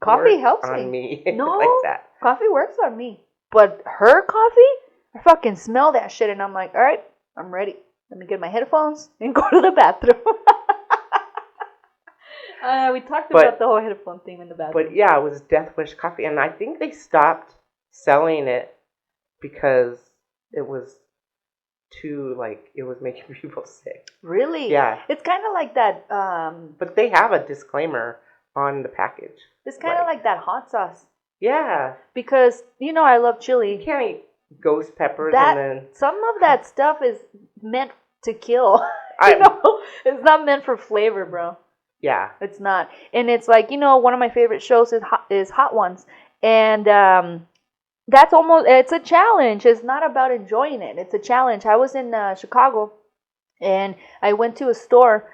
Coffee helps on me. No, like that. Coffee works on me. But her coffee, I fucking smell that shit, and I'm like, all right, I'm ready. Let me get my headphones and go to the bathroom. We talked about the whole headphone thing in the bathroom. But yeah, it was Death Wish coffee, and I think they stopped selling it because it was too, like, it was making people sick. Really? Yeah. It's kind of like that. But they have a disclaimer on the package. It's kind of like that hot sauce. Yeah. Because, I love chili. You can't eat ghost peppers and then... Some of that stuff is meant to kill. It's not meant for flavor, bro. Yeah. It's not. And it's like, one of my favorite shows is Hot Ones. And that's it's a challenge. It's not about enjoying it. It's a challenge. I was in Chicago, and I went to a store.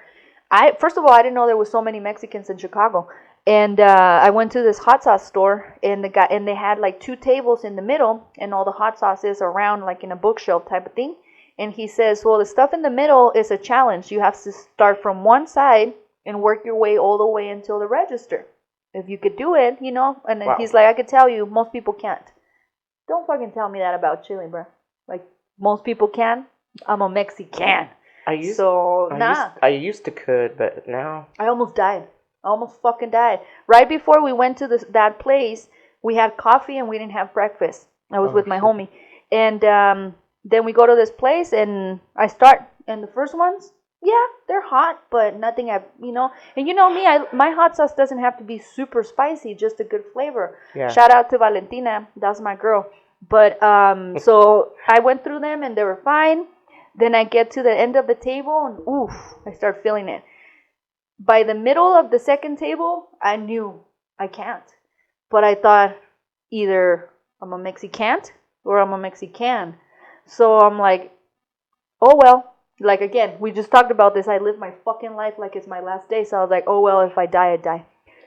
First of all, I didn't know there was so many Mexicans in Chicago. And I went to this hot sauce store, and they had like 2 tables in the middle, and all the hot sauces around, like in a bookshelf type of thing. And he says, well, the stuff in the middle is a challenge. You have to start from one side and work your way all the way until the register. If you could do it, And then he's like, I could tell you, most people can't. Don't fucking tell me that about chili, bro. Like, most people can. I'm a Mexican. I used to could, but now I almost died. I almost fucking died. Right before we went to that place, we had coffee and we didn't have breakfast. I was with my homie. And then we go to this place and I start. And the first ones, yeah, they're hot, but nothing, And me, my hot sauce doesn't have to be super spicy, just a good flavor. Yeah. Shout out to Valentina. That's my girl. But so I went through them and they were fine. Then I get to the end of the table and oof, I start feeling it. By the middle of the second table, I knew I can't. But I thought either I'm a Mexican or I'm a Mexican. So I'm like, oh well. Like again, we just talked about this. I live my fucking life like it's my last day. So I was like, oh well, if I die, I die.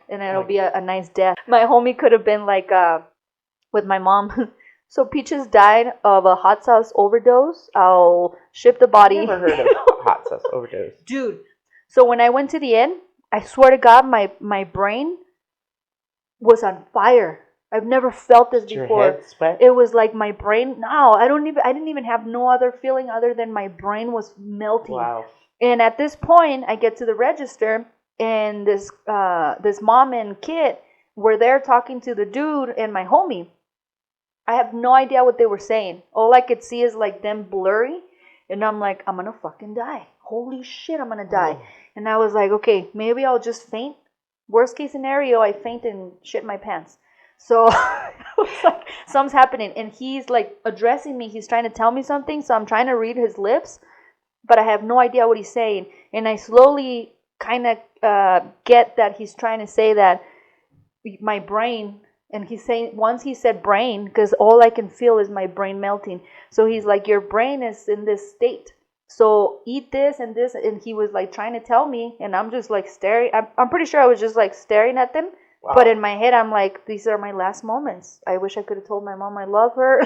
And it'll be a nice death. My homie could have been like with my mom. So Peaches died of a hot sauce overdose. I'll ship the body. I've never heard of hot sauce overdose. Dude. So when I went to the end, I swear to God, my brain was on fire. I've never felt this before. Your head sweat? It was like my brain. No, I didn't even have no other feeling other than my brain was melting. Wow. And at this point, I get to the register, and this mom and kid were there talking to the dude and my homie. I have no idea what they were saying. All I could see is like them blurry, and I'm like, I'm gonna fucking die. Holy shit, I'm gonna die. Oh. And I was like, okay, maybe I'll just faint. Worst case scenario, I faint and shit my pants. So I was like, something's happening. And he's like addressing me. He's trying to tell me something. So I'm trying to read his lips, but I have no idea what he's saying. And I slowly kind of get that he's trying to say that my brain, and he's saying, once he said brain, because all I can feel is my brain melting. So he's like, your brain is in this state. So eat this and this. And he was like trying to tell me, and I'm just like staring. I'm pretty sure I was just like staring at them. Wow. But in my head, I'm like, these are my last moments. I wish I could have told my mom I love her.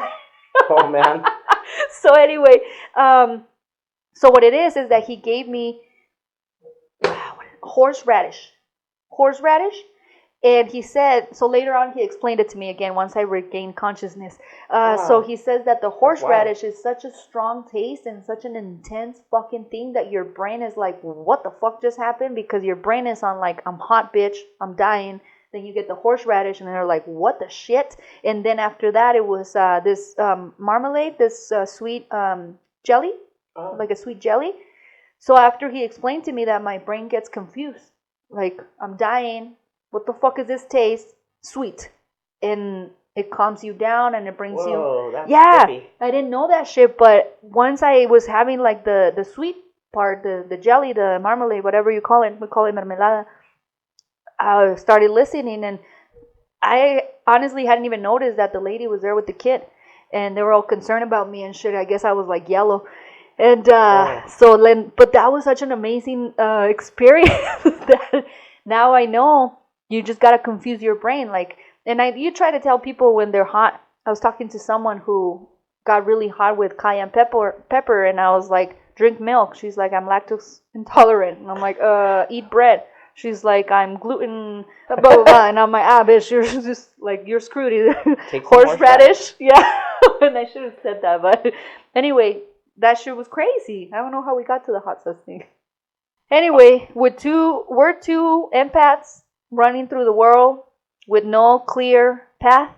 Oh, man. So anyway, so what it is that he gave me horseradish. And he said, so later on he explained it to me again once I regained consciousness. Wow. So he says that the horseradish is such a strong taste and such an intense fucking thing that your brain is like, what the fuck just happened? Because your brain is on like, I'm hot, bitch, I'm dying. Then you get the horseradish and they're like, what the shit? And then after that it was this marmalade, this sweet jelly, like a sweet jelly. So after he explained to me that, my brain gets confused. Like, I'm dying. What the fuck is this taste? Sweet. And it calms you down and it brings you... That's yeah, trippy. I didn't know that shit, but once I was having like the sweet part, the jelly, the marmalade, whatever you call it, we call it mermelada, I started listening, and I honestly hadn't even noticed that the lady was there with the kid, and they were all concerned about me and shit. I guess I was like yellow. And so then, but that was such an amazing experience that now I know you just gotta confuse your brain. Like, and you try to tell people when they're hot. I was talking to someone who got really hot with cayenne pepper, and I was like, drink milk. She's like, I'm lactose intolerant. And I'm like, eat bread. She's like, I'm gluten, blah, blah, blah. And I'm like, bitch, you're just like, you're screwed. Horseradish. Yeah. And I should have said that. But anyway, that shit was crazy. I don't know how we got to the hot sauce thing. Anyway, we're two empaths running through the world with no clear path.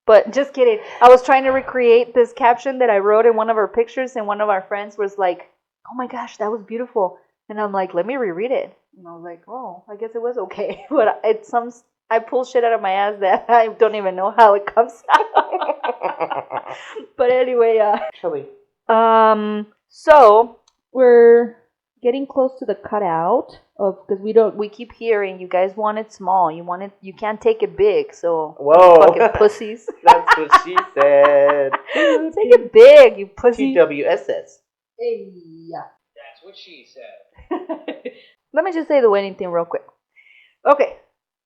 But just kidding. I was trying to recreate this caption that I wrote in one of our pictures, and one of our friends was like, oh my gosh, that was beautiful. And I'm like, let me reread it. And I was like, oh, I guess it was okay. But I pull shit out of my ass that I don't even know how it comes out. But anyway, Chili. So we're getting close to the cutout of, because we keep hearing you guys want it small. You can't take it big. So whoa, fucking pussies. That's what she said. Take it big, you pussy. TWSS. Hey, yeah. That's what she said. Let me just say the wedding thing real quick. Okay,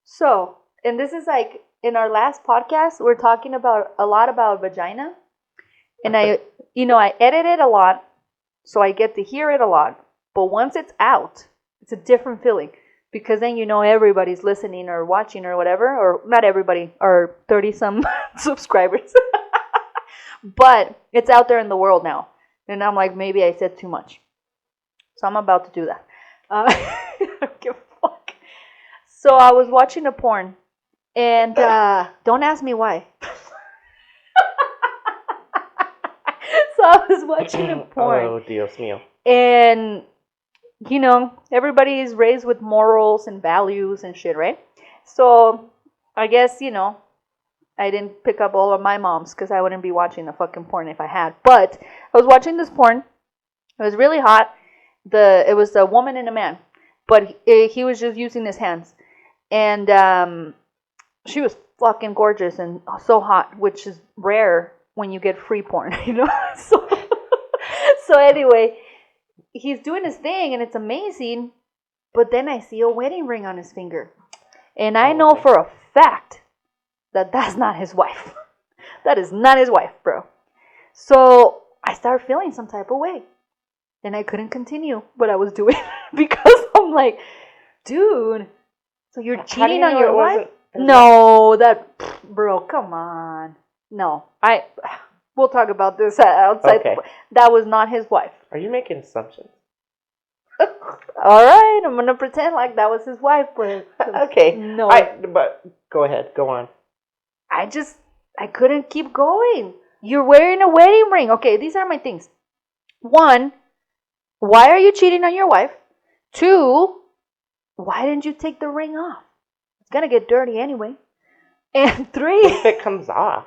so, and this is like in our last podcast, we're talking a lot about vagina, and I edit it a lot, so I get to hear it a lot. But once it's out, it's a different feeling, because then everybody's listening or watching or whatever, or not everybody, or 30-some subscribers. But it's out there in the world now, and I'm like, maybe I said too much. So I'm about to do that. I don't give a fuck. So I was watching a porn, and don't ask me why. So I was watching a porn. Oh, Dios mío. And, everybody is raised with morals and values and shit, right? So I guess, I didn't pick up all of my moms, because I wouldn't be watching the fucking porn if I had. But I was watching this porn. It was really hot. It was a woman and a man, but he was just using his hands, and she was fucking gorgeous and so hot, which is rare when you get free porn, So anyway, he's doing his thing and it's amazing, but then I see a wedding ring on his finger, and I know for a fact that that's not his wife. That is not his wife, bro. So I start feeling some type of way. And I couldn't continue what I was doing because I'm like, dude, so you're cheating on your wife? No, bro, come on. No, we'll talk about this outside. Okay. That was not his wife. Are you making assumptions? All right, I'm going to pretend like that was his wife. But okay. No. But go ahead, go on. I couldn't keep going. You're wearing a wedding ring. Okay, these are my things. 1, why are you cheating on your wife? 2, why didn't you take the ring off? It's going to get dirty anyway. And 3... What if it comes off?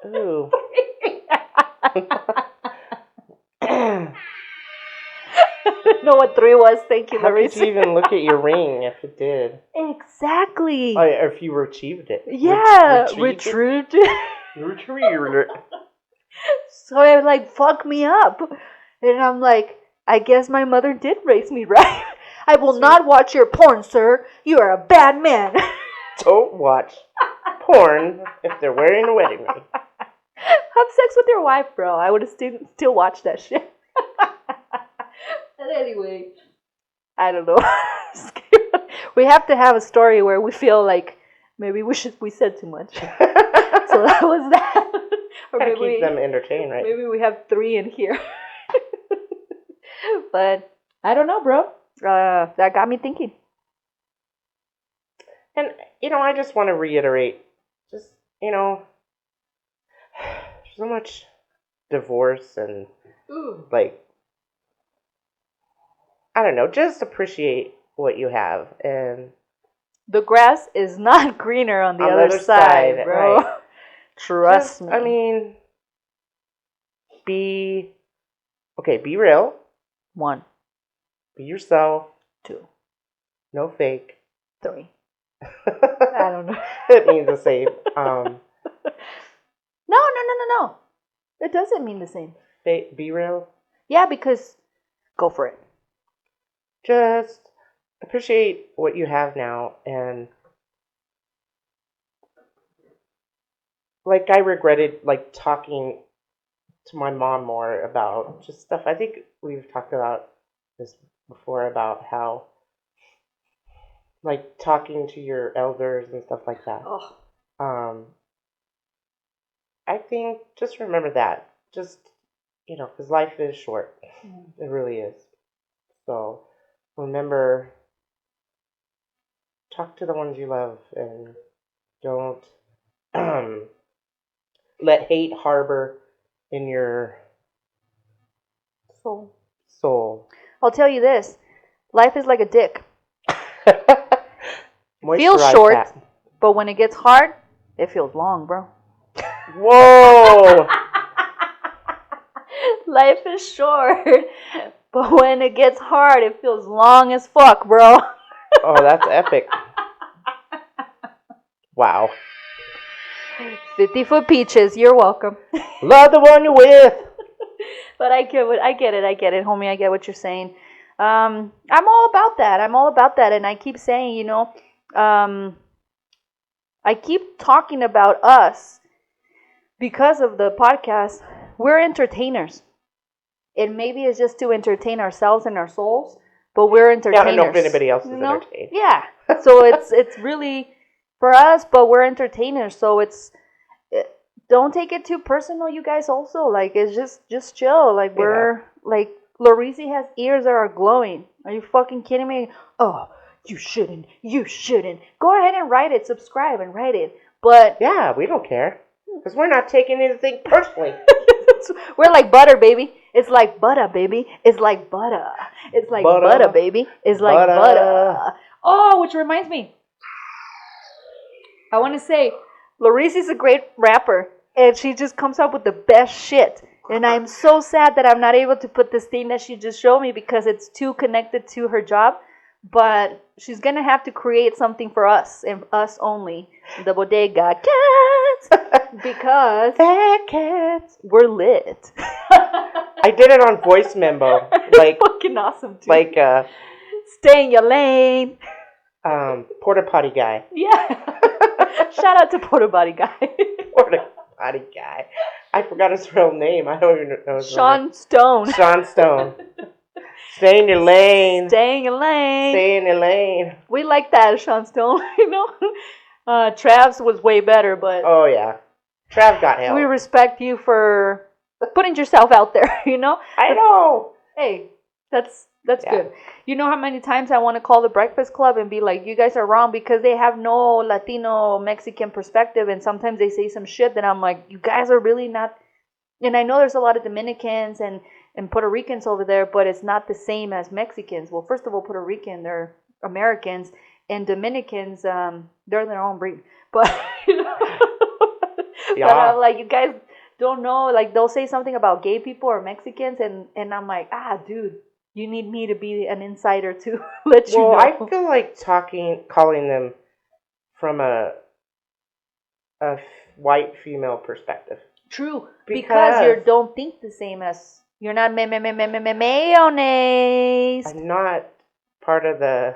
Ooh. Know what 3 was? Thank you, How Laureezy. could you even look at your ring if it did? Exactly. Or if you retrieved it. Yeah, retrieved it. Retrieved it. So it fucked me up. And I'm like, I guess my mother did raise me right. I will not watch your porn, sir. You are a bad man. Don't watch porn if they're wearing a wedding ring. Have sex with your wife, bro. I would have still watched that shit. And anyway, I don't know. We have to have a story where we feel like maybe we said too much. So that was that. Or gotta keep them entertained, right? Maybe we have 3 in here. But I don't know, bro. That got me thinking. And, I just want to reiterate, just, so much divorce and, I don't know, just appreciate what you have. And the grass is not greener on the other side, bro. Right. Trust me. I mean, be real. 1. Be yourself. 2. No fake. 3. I don't know. It means the same. No. It doesn't mean the same. Be real? Yeah, because go for it. Just appreciate what you have now. And I regretted talking to my mom more about just stuff. I think we've talked about this before about how, like, talking to your elders and stuff like that. Oh, I think just remember that. Just, because life is short. It really is. So remember, talk to the ones you love and don't let hate harbor in your soul. I'll tell you this. Life is like a dick. Moisturize Feels short, that. but when it gets hard, it feels long, bro. Whoa! Life is short, but when it gets hard, it feels long as fuck, bro. Oh, that's epic. Wow. 50 foot peaches, you're welcome. Love the one you're with. But I get it, homie. I get what you're saying. I'm all about that. And I keep saying, I keep talking about us because of the podcast. We're entertainers. And maybe it's just to entertain ourselves and our souls, but we're entertainers. Yeah, I don't know if anybody else is entertained. Yeah. So it's really for us, but we're entertainers. So don't take it too personal, you guys. Also, like, it's just chill. Like, we're like, Laureezy has ears that are glowing. Are you fucking kidding me? Oh, you shouldn't. Go ahead and write it. Subscribe and write it. But yeah, we don't care because we're not taking anything personally. We're like butter, baby. It's like butter, baby. It's like butter. It's like butter, baby. It's like butter. Oh, which reminds me. I want to say, Laureezy's a great rapper, and she just comes up with the best shit. And I'm so sad that I'm not able to put this thing that she just showed me because it's too connected to her job. But she's going to have to create something for us, and us only. The Bodega Cats. Because cats, we're lit. I did it on voice memo. Like, fucking awesome, dude. Like, stay in your lane. Porta potty guy. Yeah. Shout out to Porta potty guy. Porta potty guy. I forgot his real name. I don't even know his Sean Stone. Sean Stone. Stay in your lane. Stay in your lane. Stay in your lane. We like that, Sean Stone. Trav's was way better, but oh yeah, Trav got help. We respect you for putting yourself out there. I know. Hey, that's good. You know how many times I want to call the Breakfast Club and be like, you guys are wrong because they have no Latino Mexican perspective, and sometimes they say some shit that I'm like, you guys are really not. And I know there's a lot of Dominicans and Puerto Ricans over there, but it's not the same as Mexicans. Well, first of all, Puerto Rican, they're Americans, and Dominicans, they're their own breed. But but I'm like, you guys don't know. Like, they'll say something about gay people or Mexicans, and I'm like, dude, you need me to be an insider to let you know. Well, I feel like calling them from a white female perspective. True, because you don't think the same as. You're not mayonnaise. I'm not part of the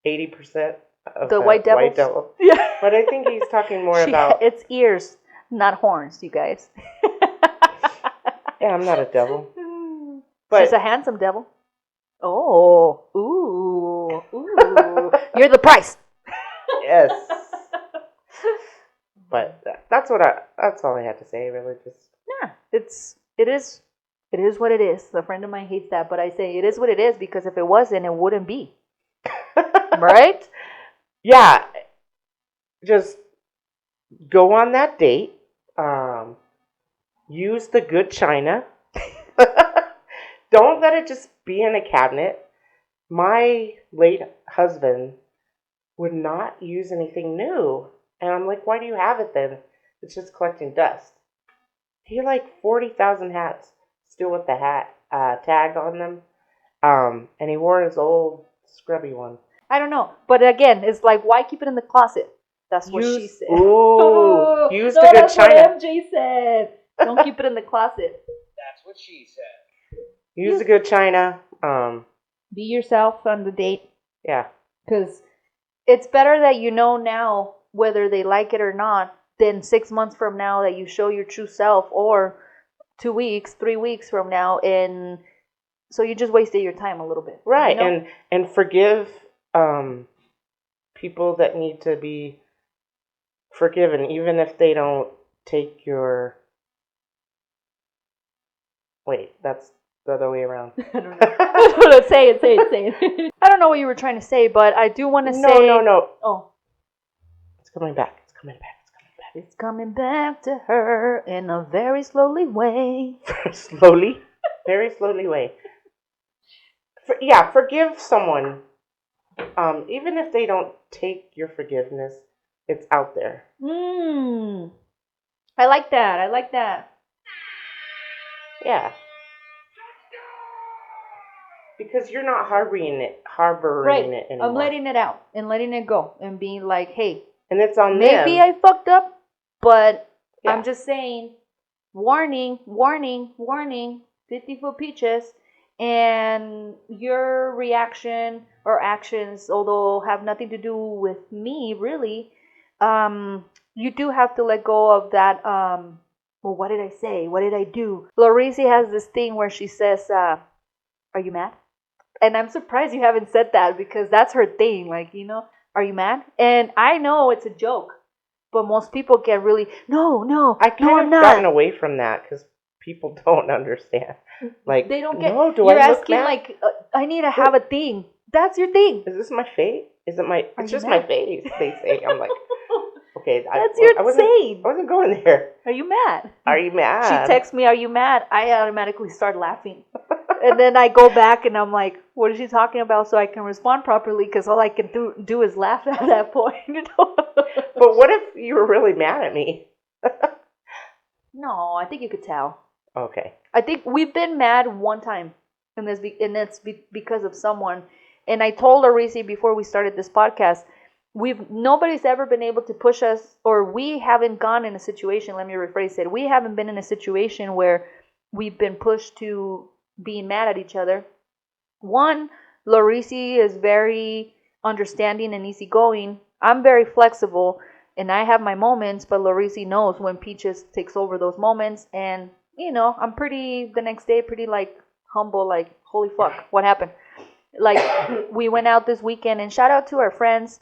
80% of the white devil. Yeah. But I think he's talking more about. It's ears, not horns, you guys. Yeah, I'm not a devil. But she's a handsome devil. Oh, ooh. You're the price. Yes. But that's all I had to say. Really, just it is what it is. A friend of mine hates that, but I say it is what it is because if it wasn't, it wouldn't be. Right? Yeah. Just go on that date. Use the good china. Don't let it just be in a cabinet. My late husband would not use anything new. And I'm like, why do you have it then? It's just collecting dust. He had like 40,000 hats still with the hat tag on them. And he wore his old scrubby one. I don't know. But again, it's like, why keep it in the closet? That's what she said. Ooh, use the good china. That's what MJ said. Don't keep it in the closet. That's what she said. Use the good china. Be yourself on the date. Yeah. Because it's better that you know now whether they like it or not than 6 months from now that you show your true self, or 2 weeks, 3 weeks from now, and So you just wasted your time a little bit. Right. You know? And forgive people that need to be forgiven, even if they don't take your... Wait, that's the other way around. I don't know. Say it. I don't know what you were trying to say, but I do want to say... No. Oh. It's coming back. It's coming back to her in a very slowly way. Very slowly way. Forgive someone. Even if they don't take your forgiveness, it's out there. I like that. Yeah. Because you're not harboring it anymore. I'm letting it out and letting it go and being like, hey, and it's on maybe them. I fucked up, but I'm just saying, warning, 50-foot peaches, and your reaction or actions, although have nothing to do with me, really, you do have to let go of that, well, what did I say? What did I do? Laureezy has this thing where she says, are you mad? And I'm surprised you haven't said that, because that's her thing. Like, are you mad? And I know it's a joke, but most people get really, no, I kind I'm of not. gotten away from that because people don't understand. Like, they don't get. No, do you're I look asking mad? like, I need to have a thing. That's your thing. Is this my face? Is it my? Are It's you just mad? my face. They say. I'm like, okay. That's your I saying. wasn't going there. Are you mad? Are you mad? She texts me, are you mad? I automatically start laughing. And then I go back and I'm like, what is she talking about? So I can respond properly, because all I can do is laugh at that point. But what if you were really mad at me? No, I think you could tell. Okay. I think we've been mad one time, and it's because of someone. And I told Laureezy before we started this podcast, nobody's ever been able to push us, or we haven't gone in a situation, let me rephrase it, we haven't been in a situation where we've been pushed to being mad at each other. One, Laureezy is very understanding and easygoing. I'm very flexible, and I have my moments, but Laureezy knows when Peaches takes over those moments. And, I'm the next day, pretty, like, humble, like, holy fuck, what happened? Like, we went out this weekend, and shout out to our friends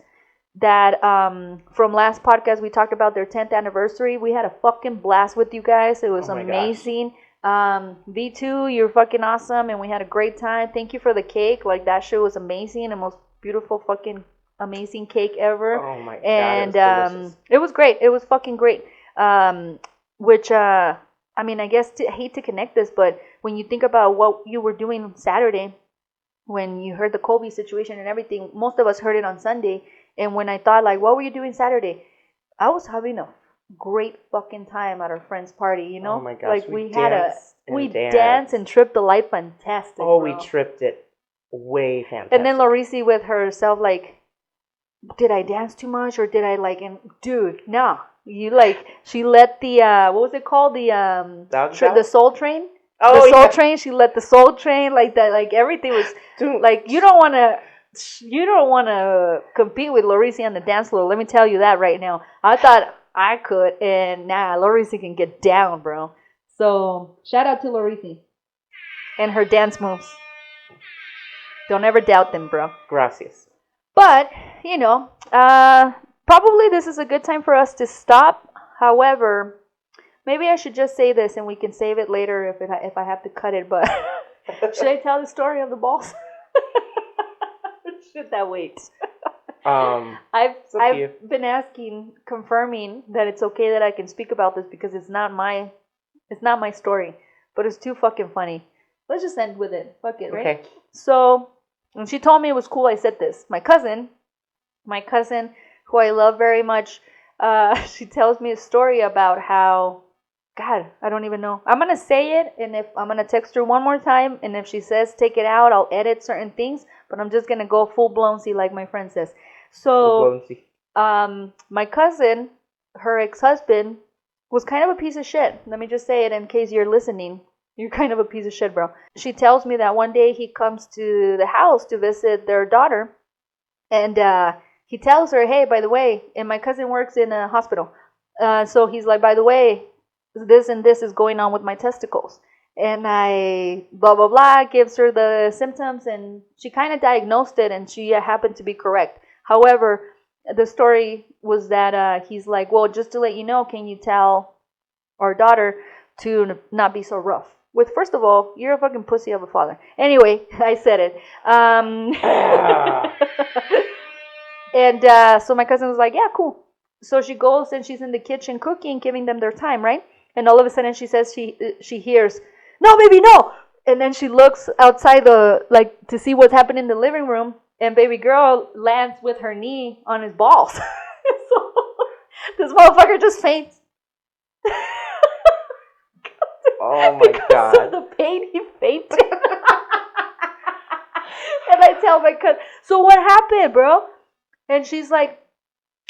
that from last podcast, we talked about their 10th anniversary. We had a fucking blast with you guys. It was amazing. V2, you're fucking awesome, and we had a great time. Thank you for the cake. Like, that shit was amazing. The most beautiful fucking amazing cake ever. Oh my god. And it was great. It was fucking great. Which I mean, I guess I hate to connect this, but when you think about what you were doing Saturday, when you heard the Kobe situation and everything, most of us heard it on Sunday. And when I thought, like, what were you doing Saturday? I was having a great fucking time at our friend's party, Oh my gosh. Like, we danced danced and tripped the light fantastic. Oh, bro. we tripped it way fantastic. And then Laureezy with herself, like, did I dance too much, or did I, like, and dude, no. You, like, she let the, what was it called? The Soul Train? Oh, the Soul Train, she let the Soul Train, like that, like, everything was, Dude. like, you don't want to compete with Laureezy on the dance floor. Let me tell you that right now. I thought I could, and Laureezy can get down, bro. So, shout out to Laureezy and her dance moves. Don't ever doubt them, bro. Gracias. But, probably this is a good time for us to stop. However, maybe I should just say this and we can save it later if I have to cut it. But should I tell the story of the balls? Should that wait? I've been confirming that it's okay that I can speak about this, because it's not my story, but it's too fucking funny. Let's just end with it. Fuck it, right? Okay. So, when she told me it was cool, I said this. My cousin, who I love very much, she tells me a story about how, God, I don't even know. I'm going to say it, and if I'm going to text her one more time, and if she says take it out, I'll edit certain things, but I'm just going to go full-blown see, like my friend says. So, my cousin, her ex-husband, was kind of a piece of shit. Let me just say it in case you're listening. You're kind of a piece of shit, bro. She tells me that one day he comes to the house to visit their daughter, and he tells her, hey, by the way, and my cousin works in a hospital. So he's like, by the way, this and this is going on with my testicles. And I, blah, blah, blah, gives her the symptoms, and she kind of diagnosed it, and she happened to be correct. However, the story was that he's like, well, just to let you know, can you tell our daughter to not be so rough? With, first of all, you're a fucking pussy of a father. Anyway, I said it. And so my cousin was like, yeah, cool. So she goes and she's in the kitchen cooking, giving them their time, right? And all of a sudden she says she hears, no, baby, no. And then she looks outside to see what's happening in the living room, and baby girl lands with her knee on his balls. So this motherfucker just faints. Oh my because God. of the pain, he fainted. And I tell my cousin, so what happened, bro? And she's like,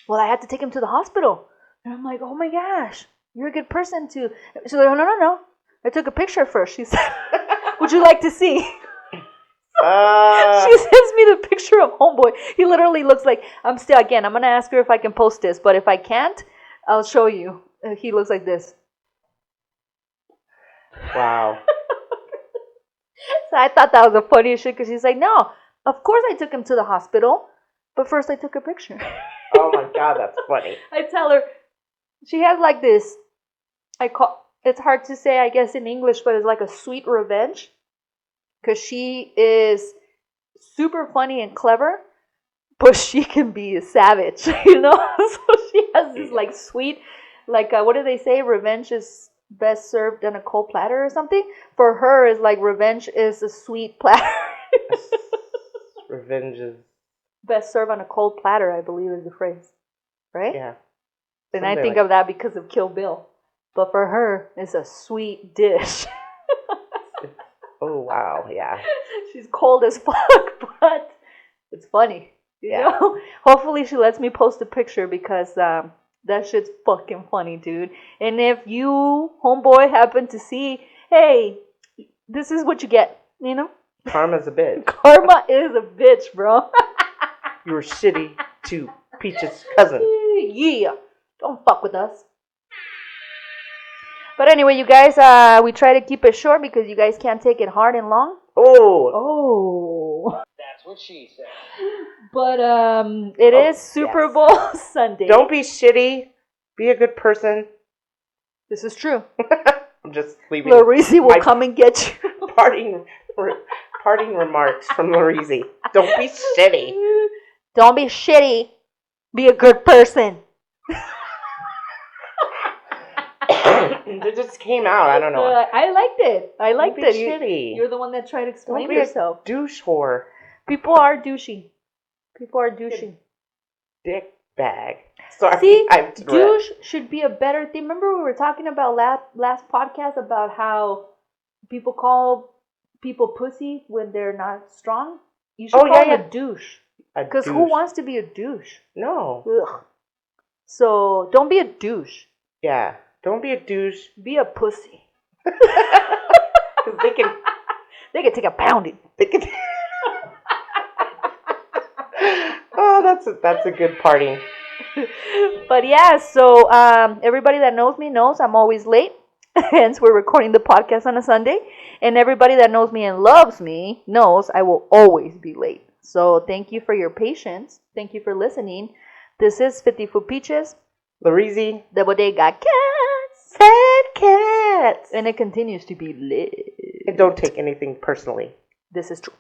well, I had to take him to the hospital. And I'm like, oh my gosh, you're a good person to. She's like, no. I took a picture first. She said, would you like to see? She sends me the picture of homeboy. He literally looks like, I'm going to ask her if I can post this. But if I can't, I'll show you. He looks like this. Wow. So I thought that was the funniest shit because she's like, no, of course I took him to the hospital. But first I took a picture. Oh my God, that's funny. I tell her, she has like this, it's hard to say, I guess, in English, but it's like a sweet revenge. Because she is super funny and clever, but she can be a savage, you know? So she has this like sweet, like, what do they say? Revenge is best served on a cold platter or something? For her, is like revenge is a sweet platter. Revenge is best served on a cold platter, I believe is the phrase. Right? Yeah. And I think of that because of Kill Bill. But for her, it's a sweet dish. Oh, wow. Yeah. She's cold as fuck, but it's funny. You know? Hopefully she lets me post a picture because that shit's fucking funny, dude. And if you, homeboy, happen to see, hey, this is what you get, you know? Karma's a bitch. Karma is a bitch, bro. You were shitty to Peach's cousin. Yeah. Don't fuck with us. But anyway, you guys, we try to keep it short because you guys can't take it hard and long. Oh. That's what she said. But it is Super Bowl Sunday. Don't be shitty. Be a good person. This is true. I'm just leaving. Laureezy will come and get you. Parting remarks from Laureezy. Don't be shitty. Don't be shitty. Be a good person. It just came out. I don't know. I liked it. Don't be shitty. You're the one that tried to explain Don't be yourself. A douche whore. People are douchey. Dick bag. Sorry. See, douche should be a better thing. Remember we were talking about last podcast about how people call people pussy when they're not strong? You should call them a douche. Because who wants to be a douche? No. Ugh. So don't be a douche. Yeah. Don't be a douche. Be a pussy. Because they can take a pounding. They can. Oh, that's a good party. But yeah, so everybody that knows me knows I'm always late. Hence, we're recording the podcast on a Sunday. And everybody that knows me and loves me knows I will always be late. So thank you for your patience. Thank you for listening. This is 50 Foot Peaches. Laureezy. The Bodega Cats. Fat cats. And it continues to be lit. And don't take anything personally. This is true.